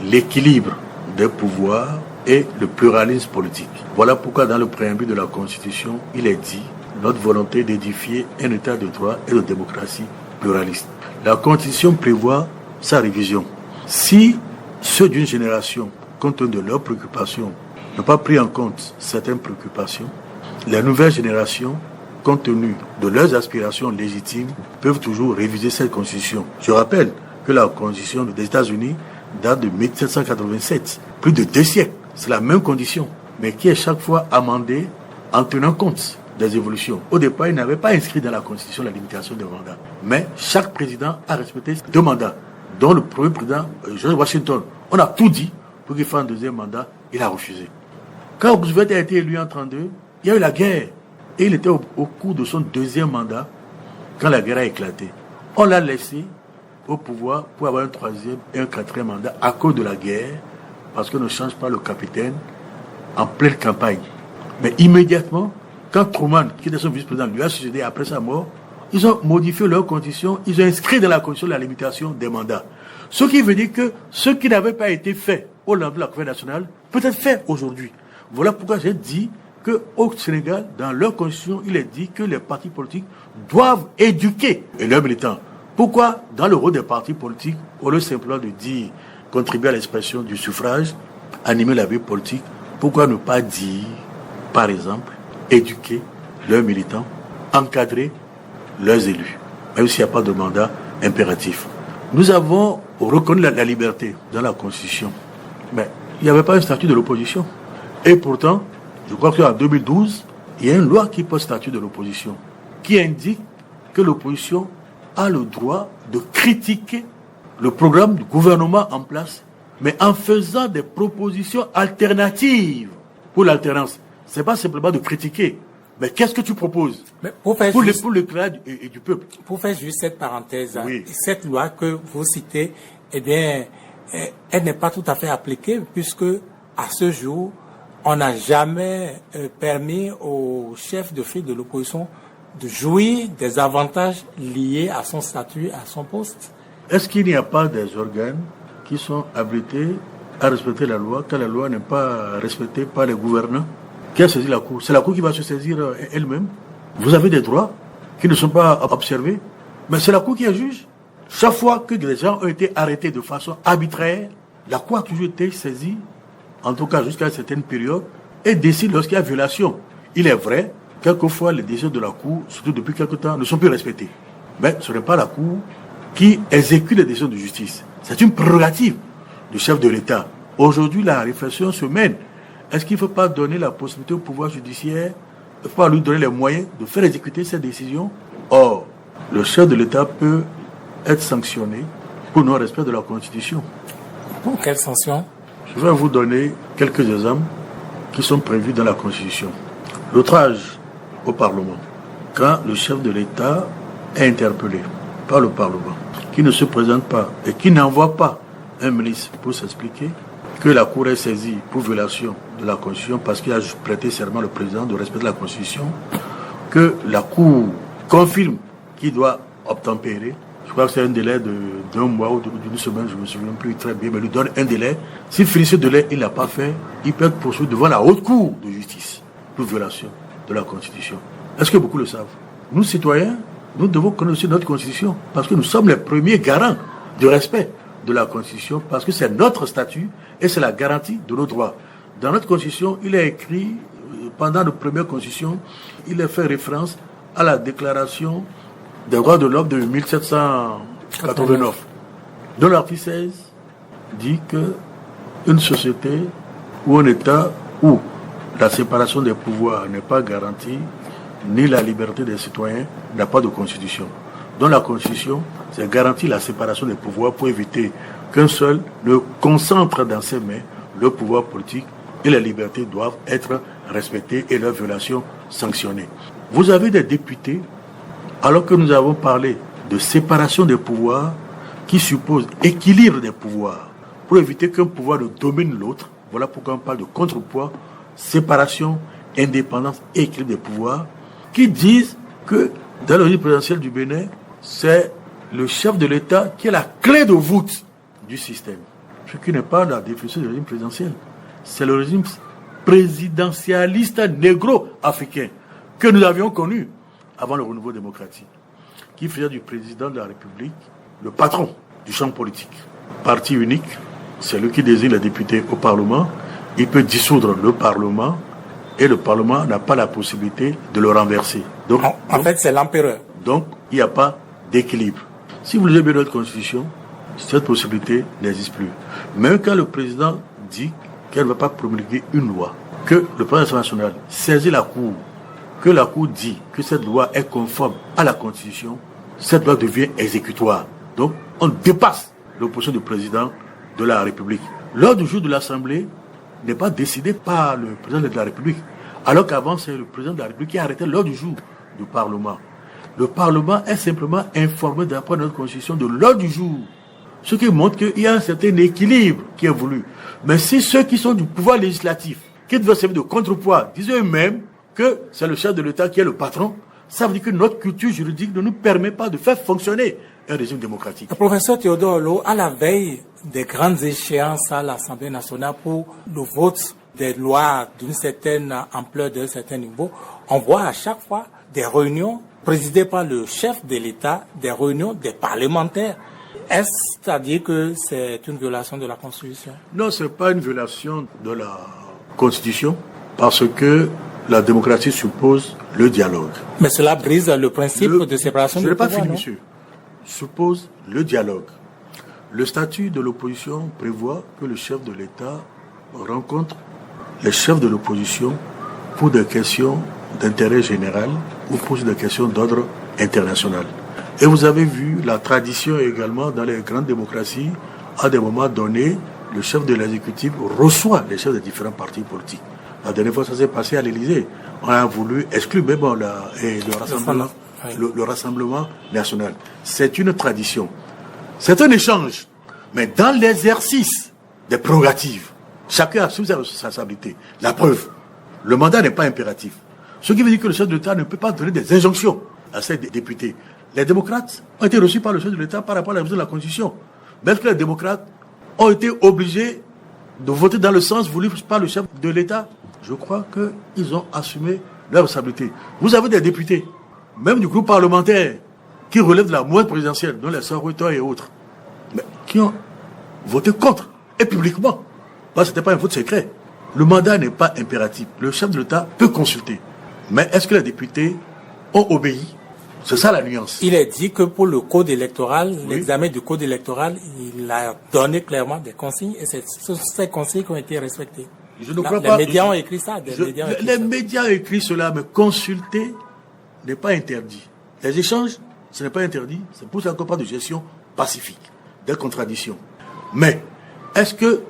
l'équilibre des pouvoirs et le pluralisme politique. Voilà pourquoi dans le préambule de la Constitution, il est dit notre volonté d'édifier un État de droit et de démocratie pluraliste. La Constitution prévoit sa révision. Si ceux d'une génération, compte tenu de leurs préoccupations, n'ont pas pris en compte certaines préoccupations, les nouvelles générations, compte tenu de leurs aspirations légitimes, peuvent toujours réviser cette Constitution. Je rappelle que la Constitution des États-Unis date de 1787, plus de 2 siècles. C'est la même condition, mais qui est chaque fois amendée en tenant compte des évolutions. Au départ, il n'avait pas inscrit dans la Constitution la limitation des mandats. Mais chaque président a respecté 2 mandats, dont le premier président, George Washington. On a tout dit pour qu'il fasse un 2e mandat, il a refusé. Quand Roosevelt a été élu en 1932, il y a eu la guerre. Et il était au cours de son 2e mandat, quand la guerre a éclaté. On l'a laissé au pouvoir pour avoir un 3e et un 4e mandat à cause de la guerre, parce qu'on ne change pas le capitaine en pleine campagne. Mais immédiatement, quand Truman, qui était son vice-président, lui a succédé après sa mort, ils ont modifié leurs conditions, ils ont inscrit dans la Constitution la limitation des mandats. Ce qui veut dire que ce qui n'avait pas été fait au lendemain de la Convention nationale peut être fait aujourd'hui. Voilà pourquoi j'ai dit qu'au Sénégal, dans leur Constitution, il est dit que les partis politiques doivent éduquer leurs militants. Pourquoi, dans le rôle des partis politiques, au lieu simplement de dire contribuer à l'expression du suffrage, animer la vie politique, pourquoi ne pas dire, par exemple, éduquer leurs militants, encadrer leurs élus, même s'il n'y a pas de mandat impératif. Nous avons reconnu la liberté dans la Constitution, mais il n'y avait pas un statut de l'opposition. Et pourtant, je crois qu'en 2012, il y a une loi qui pose statut de l'opposition, qui indique que l'opposition a le droit de critiquer le programme du gouvernement en place, mais en faisant des propositions alternatives pour l'alternance. Ce n'est pas simplement de critiquer, mais qu'est-ce que tu proposes pour l'éclat du peuple? Pour faire juste cette parenthèse, oui. Cette loi que vous citez, eh bien, elle n'est pas tout à fait appliquée, puisque à ce jour, on n'a jamais permis au chef de file de l'opposition de jouir des avantages liés à son statut, à son poste. Est-ce qu'il n'y a pas des organes qui sont habilités à respecter la loi quand la loi n'est pas respectée par les gouvernants? Qui a saisi la Cour? C'est la Cour qui va se saisir elle-même. Vous avez des droits qui ne sont pas observés, mais c'est la Cour qui est juge. Chaque fois que des gens ont été arrêtés de façon arbitraire, la Cour a toujours été saisie, en tout cas jusqu'à une certaine période, et décide lorsqu'il y a violation. Il est vrai, quelquefois les décisions de la Cour, surtout depuis quelque temps, ne sont plus respectées. Mais ce n'est pas la Cour qui exécute les décisions de justice. C'est une prérogative du chef de l'État. Aujourd'hui, la réflexion se mène. Est-ce qu'il ne faut pas donner la possibilité au pouvoir judiciaire, il ne faut pas lui donner les moyens de faire exécuter ces décisions? Or, le chef de l'État peut être sanctionné pour non-respect de la Constitution. Pour quelle sanction? Je vais vous donner quelques exemples qui sont prévus dans la Constitution. L'outrage au Parlement, quand le chef de l'État est interpellé par le Parlement, qui ne se présente pas et qui n'envoie pas un ministre pour s'expliquer, que la Cour est saisie pour violation de la Constitution parce qu'il a prêté serment le président de respecter la Constitution, que la Cour confirme qu'il doit obtempérer. Je crois que c'est un délai d'un mois ou d'une semaine, je ne me souviens plus très bien, mais lui donne un délai. S'il finit ce délai, il ne l'a pas fait, il peut être poursuivi devant la haute cour de justice pour violation de la Constitution. Est-ce que beaucoup le savent? Nous, citoyens, nous devons connaître notre Constitution parce que nous sommes les premiers garants du respect de la Constitution parce que c'est notre statut et c'est la garantie de nos droits. Dans notre Constitution, il est écrit, pendant la première Constitution, il est fait référence à la Déclaration des droits de l'homme de 1789. Dont l'article 16 dit que une société ou un État où la séparation des pouvoirs n'est pas garantie, ni la liberté des citoyens, n'a pas de constitution. Dans la constitution, c'est garantir la séparation des pouvoirs pour éviter qu'un seul ne concentre dans ses mains le pouvoir politique et les libertés doivent être respectées et leurs violations sanctionnées. Vous avez des députés, alors que nous avons parlé de séparation des pouvoirs qui suppose équilibre des pouvoirs pour éviter qu'un pouvoir ne domine l'autre. Voilà pourquoi on parle de contrepoids, séparation, indépendance et équilibre des pouvoirs, qui disent que dans le régime présidentiel du Bénin, c'est le chef de l'État qui est la clé de voûte du système. Ce qui n'est pas la définition du régime présidentiel. C'est le régime présidentialiste négro-africain que nous avions connu avant le renouveau démocratique, qui faisait du président de la République le patron du champ politique. Parti unique, c'est lui qui désigne les députés au Parlement. Il peut dissoudre le Parlement et le Parlement n'a pas la possibilité de le renverser. Donc, en fait, c'est l'empereur. Donc, il n'y a pas d'équilibre. Si vous lisez bien notre Constitution, cette possibilité n'existe plus. Même quand le président dit qu'elle ne va pas promulguer une loi, que le président national saisit la Cour, que la Cour dit que cette loi est conforme à la Constitution, cette loi devient exécutoire. Donc, on dépasse l'opposition du président de la République. L'ordre du jour de l'Assemblée n'est pas décidé par le président de la République, alors qu'avant, c'est le président de la République qui a arrêté l'ordre du jour du Parlement. Le Parlement est simplement informé d'après notre Constitution de l'ordre du jour, ce qui montre qu'il y a un certain équilibre qui est voulu. Mais si ceux qui sont du pouvoir législatif, qui doivent servir de contrepoids, disent eux-mêmes que c'est le chef de l'État qui est le patron, ça veut dire que notre culture juridique ne nous permet pas de faire fonctionner un régime démocratique. Le professeur Théodore Lo, à la veille des grandes échéances à l'Assemblée nationale pour le vote des lois d'une certaine ampleur, d'un certain niveau, on voit à chaque fois des réunions présidées par le chef de l'État, des réunions des parlementaires. Est-ce à dire que c'est une violation de la Constitution? Non, ce n'est pas une violation de la Constitution, parce que la démocratie suppose le dialogue. Mais cela brise le principe de séparation des pouvoirs. Je n'ai pas fini, monsieur. Suppose le dialogue. Le statut de l'opposition prévoit que le chef de l'État rencontre les chefs de l'opposition pour des questions d'intérêt général ou pour des questions d'ordre international. Et vous avez vu la tradition également dans les grandes démocraties, à des moments donnés, le chef de l'exécutif reçoit les chefs des différents partis politiques. La dernière fois, ça s'est passé à l'Élysée. On a voulu exclure même le Rassemblement national. C'est une tradition. C'est un échange. Mais dans l'exercice des prérogatives, chacun assume sa responsabilité. La preuve, le mandat n'est pas impératif. Ce qui veut dire que le chef de l'État ne peut pas donner des injonctions à ses députés. Les démocrates ont été reçus par le chef de l'État par rapport à la révision de la Constitution. Même que les démocrates ont été obligés de voter dans le sens voulu par le chef de l'État. Je crois qu'ils ont assumé leur responsabilité. Vous avez des députés, même du groupe parlementaire, qui relèvent de la moelle présidentielle, dont les Soweto et autres, mais qui ont voté contre, et publiquement. Parce que ce n'était pas un vote secret. Le mandat n'est pas impératif. Le chef de l'État peut consulter. Mais est-ce que les députés ont obéi? C'est ça la nuance. Il est dit que pour le code électoral, l'examen du code électoral, il a donné clairement des consignes et c'est ces consignes qui ont été respectées. Je ne crois pas. Les médias ont écrit ça. Les médias ont écrit cela, mais consulter n'est pas interdit. Les échanges, ce n'est pas interdit. C'est pour ça qu'on parle de gestion pacifique, des contradictions. Mais est-ce que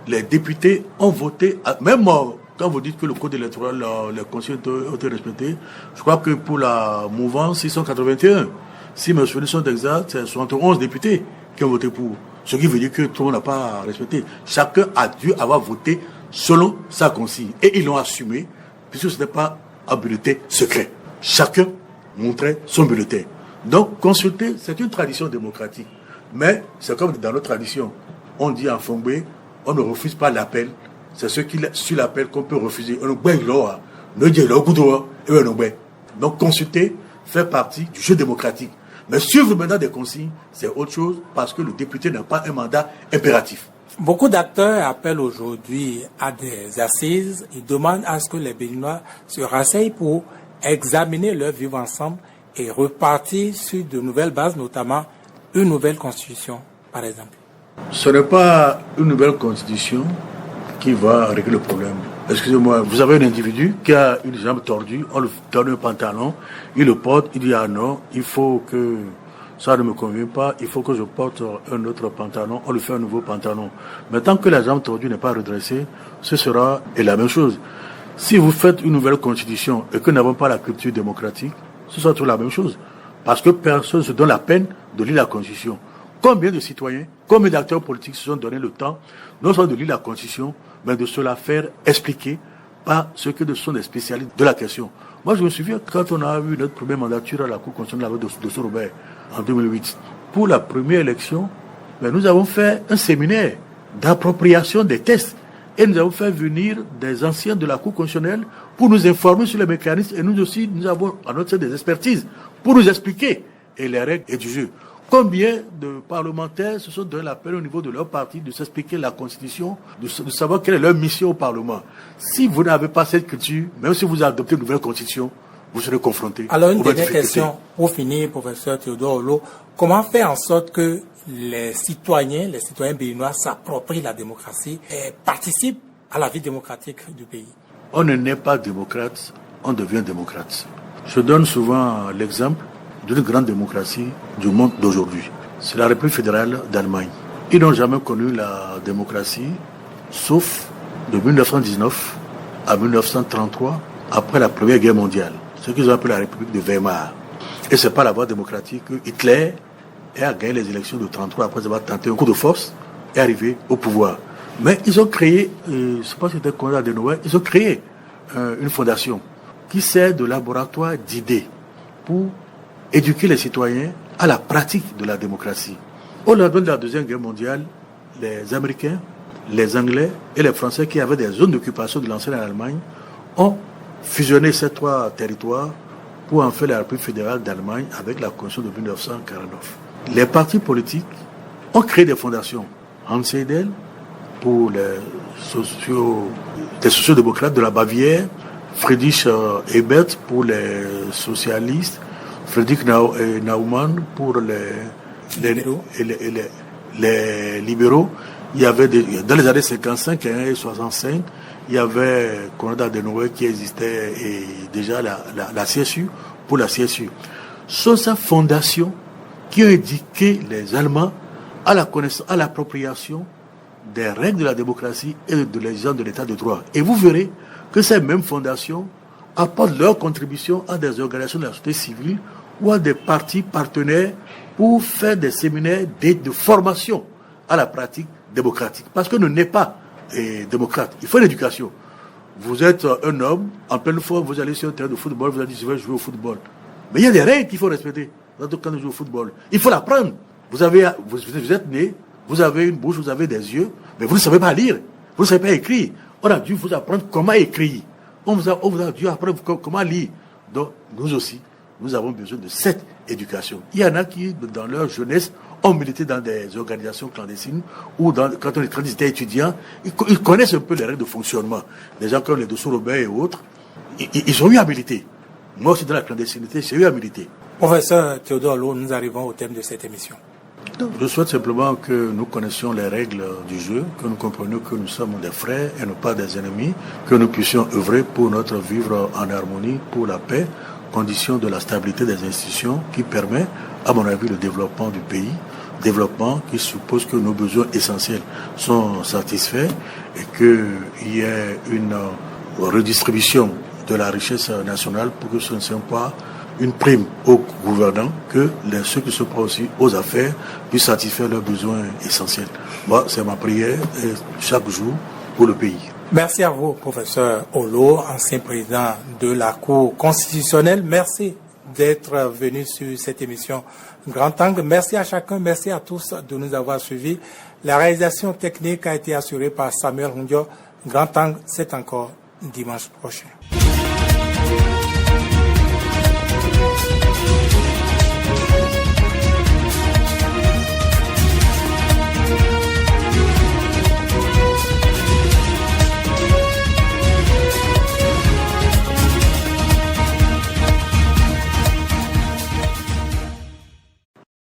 les députés ont voté, même quand vous dites que le code électoral, les conseils ont été respectés, je crois que pour la mouvance 681, si mes souvenirs sont exacts, c'est 71 députés qui ont voté pour. Ce qui veut dire que tout le monde n'a pas respecté. Chacun a dû avoir voté selon sa consigne. Et ils l'ont assumé, puisque ce n'était pas un bulletin secret. Chacun montrait son bulletin. Donc, consulter, c'est une tradition démocratique. Mais c'est comme dans notre tradition. On dit en Fongbe, on ne refuse pas l'appel. C'est ceux qui suivent l'appel qu'on peut refuser. Donc, consulter fait partie du jeu démocratique. Mais suivre maintenant des consignes, c'est autre chose parce que le député n'a pas un mandat impératif. Beaucoup d'acteurs appellent aujourd'hui à des assises. Ils demandent à ce que les Béninois se rasseyent pour examiner leur vivre ensemble et repartir sur de nouvelles bases, notamment une nouvelle constitution, par exemple. Ce n'est pas une nouvelle constitution qui va régler le problème. Excusez-moi, vous avez un individu qui a une jambe tordue, on lui donne un pantalon, il le porte, il dit ah non, il faut que ça ne me convient pas, il faut que je porte un autre pantalon, on lui fait un nouveau pantalon. Mais tant que la jambe tordue n'est pas redressée, ce sera la même chose. Si vous faites une nouvelle constitution et que nous n'avons pas la culture démocratique, ce sera toujours la même chose. Parce que personne ne se donne la peine de lire la constitution. Combien de citoyens, combien d'acteurs politiques se sont donné le temps, non seulement de lire la constitution, mais de se la faire expliquer par ceux que sont des spécialistes de la question. Moi, je me souviens quand on a eu notre première mandature à la Cour constitutionnelle de Sorobert en 2008. Pour la première élection, nous avons fait un séminaire d'appropriation des tests et nous avons fait venir des anciens de la Cour constitutionnelle pour nous informer sur les mécanismes et nous aussi, nous avons à notre sein des expertises pour nous expliquer les règles et du jeu. Combien de parlementaires se sont donné l'appel au niveau de leur parti de s'expliquer la Constitution, de savoir quelle est leur mission au Parlement. Si vous n'avez pas cette culture, même si vous adoptez une nouvelle Constitution, vous serez confronté. Alors une dernière question pour finir, professeur Théodore Olo. Comment faire en sorte que les citoyens béninois s'approprient la démocratie et participent à la vie démocratique du pays? On ne naît pas démocrate, on devient démocrate. Je donne souvent l'exemple d'une grande démocratie du monde d'aujourd'hui. C'est la République fédérale d'Allemagne. Ils n'ont jamais connu la démocratie, sauf de 1919 à 1933, après la Première Guerre mondiale. Ce qu'ils ont appelé la République de Weimar. Et c'est pas la voie démocratique que Hitler a gagné les élections de 1933 après avoir tenté un coup de force et arrivé au pouvoir. Mais ils ont créé, je ne sais pas si c'était Konrad Adenauer, ils ont créé une fondation qui sert de laboratoire d'idées pour éduquer les citoyens à la pratique de la démocratie. Au lendemain de la Deuxième Guerre mondiale, les Américains, les Anglais et les Français qui avaient des zones d'occupation de l'ancienne Allemagne ont fusionné ces trois territoires pour en faire la République fédérale d'Allemagne avec la Constitution de 1949. Les partis politiques ont créé des fondations. Hans Seidel pour les sociodémocrates de la Bavière, Friedrich Ebert pour les socialistes, Friedrich Naumann pour les libéraux. Il y avait dans les années 55 et 65, il y avait Konrad Adenauer qui existait et déjà la CSU pour la CSU. Ce sont ces fondations qui ont éduqué les Allemands à la connaissance, à l'appropriation des règles de la démocratie et de l'exigence de l'état de droit. Et vous verrez que ces mêmes fondations apportent leur contribution à des organisations de la société civile ou à des partis partenaires pour faire des séminaires de formation à la pratique démocratique. Parce que ne n'est pas démocrate. Il faut l'éducation. Vous êtes un homme, en pleine forme, vous allez sur un terrain de football, vous allez dire je vais jouer au football. Mais il y a des règles qu'il faut respecter quand on joue au football. Il faut l'apprendre. Vous êtes né, vous avez une bouche, vous avez des yeux, mais vous ne savez pas lire, vous ne savez pas écrire. On a dû vous apprendre comment écrire. On vous a dû apprendre comment lire. Donc, nous aussi, nous avons besoin de cette éducation. Il y en a qui, dans leur jeunesse, ont milité dans des organisations clandestines ou quand on était étudiants, ils connaissent un peu les règles de fonctionnement. Les gens comme les Dosso Robert et autres, ils ont eu à militer. Moi aussi, dans la clandestinité, j'ai eu à militer. Professeur Théodore Olo, nous arrivons au thème de cette émission. Je souhaite simplement que nous connaissions les règles du jeu, que nous comprenions que nous sommes des frères et non pas des ennemis, que nous puissions œuvrer pour notre vivre en harmonie, pour la paix, condition de la stabilité des institutions qui permet, à mon avis, le développement du pays, développement qui suppose que nos besoins essentiels sont satisfaits et qu'il y ait une redistribution de la richesse nationale pour que ce ne soit pas une prime aux gouvernants, que ceux qui se prennent aussi aux affaires puissent satisfaire leurs besoins essentiels. Moi, c'est ma prière chaque jour pour le pays. Merci à vous, professeur Olo, ancien président de la Cour constitutionnelle. Merci d'être venu sur cette émission Grand Angle. Merci à chacun, merci à tous de nous avoir suivis. La réalisation technique a été assurée par Samuel Hundio. Grand Angle, c'est encore dimanche prochain.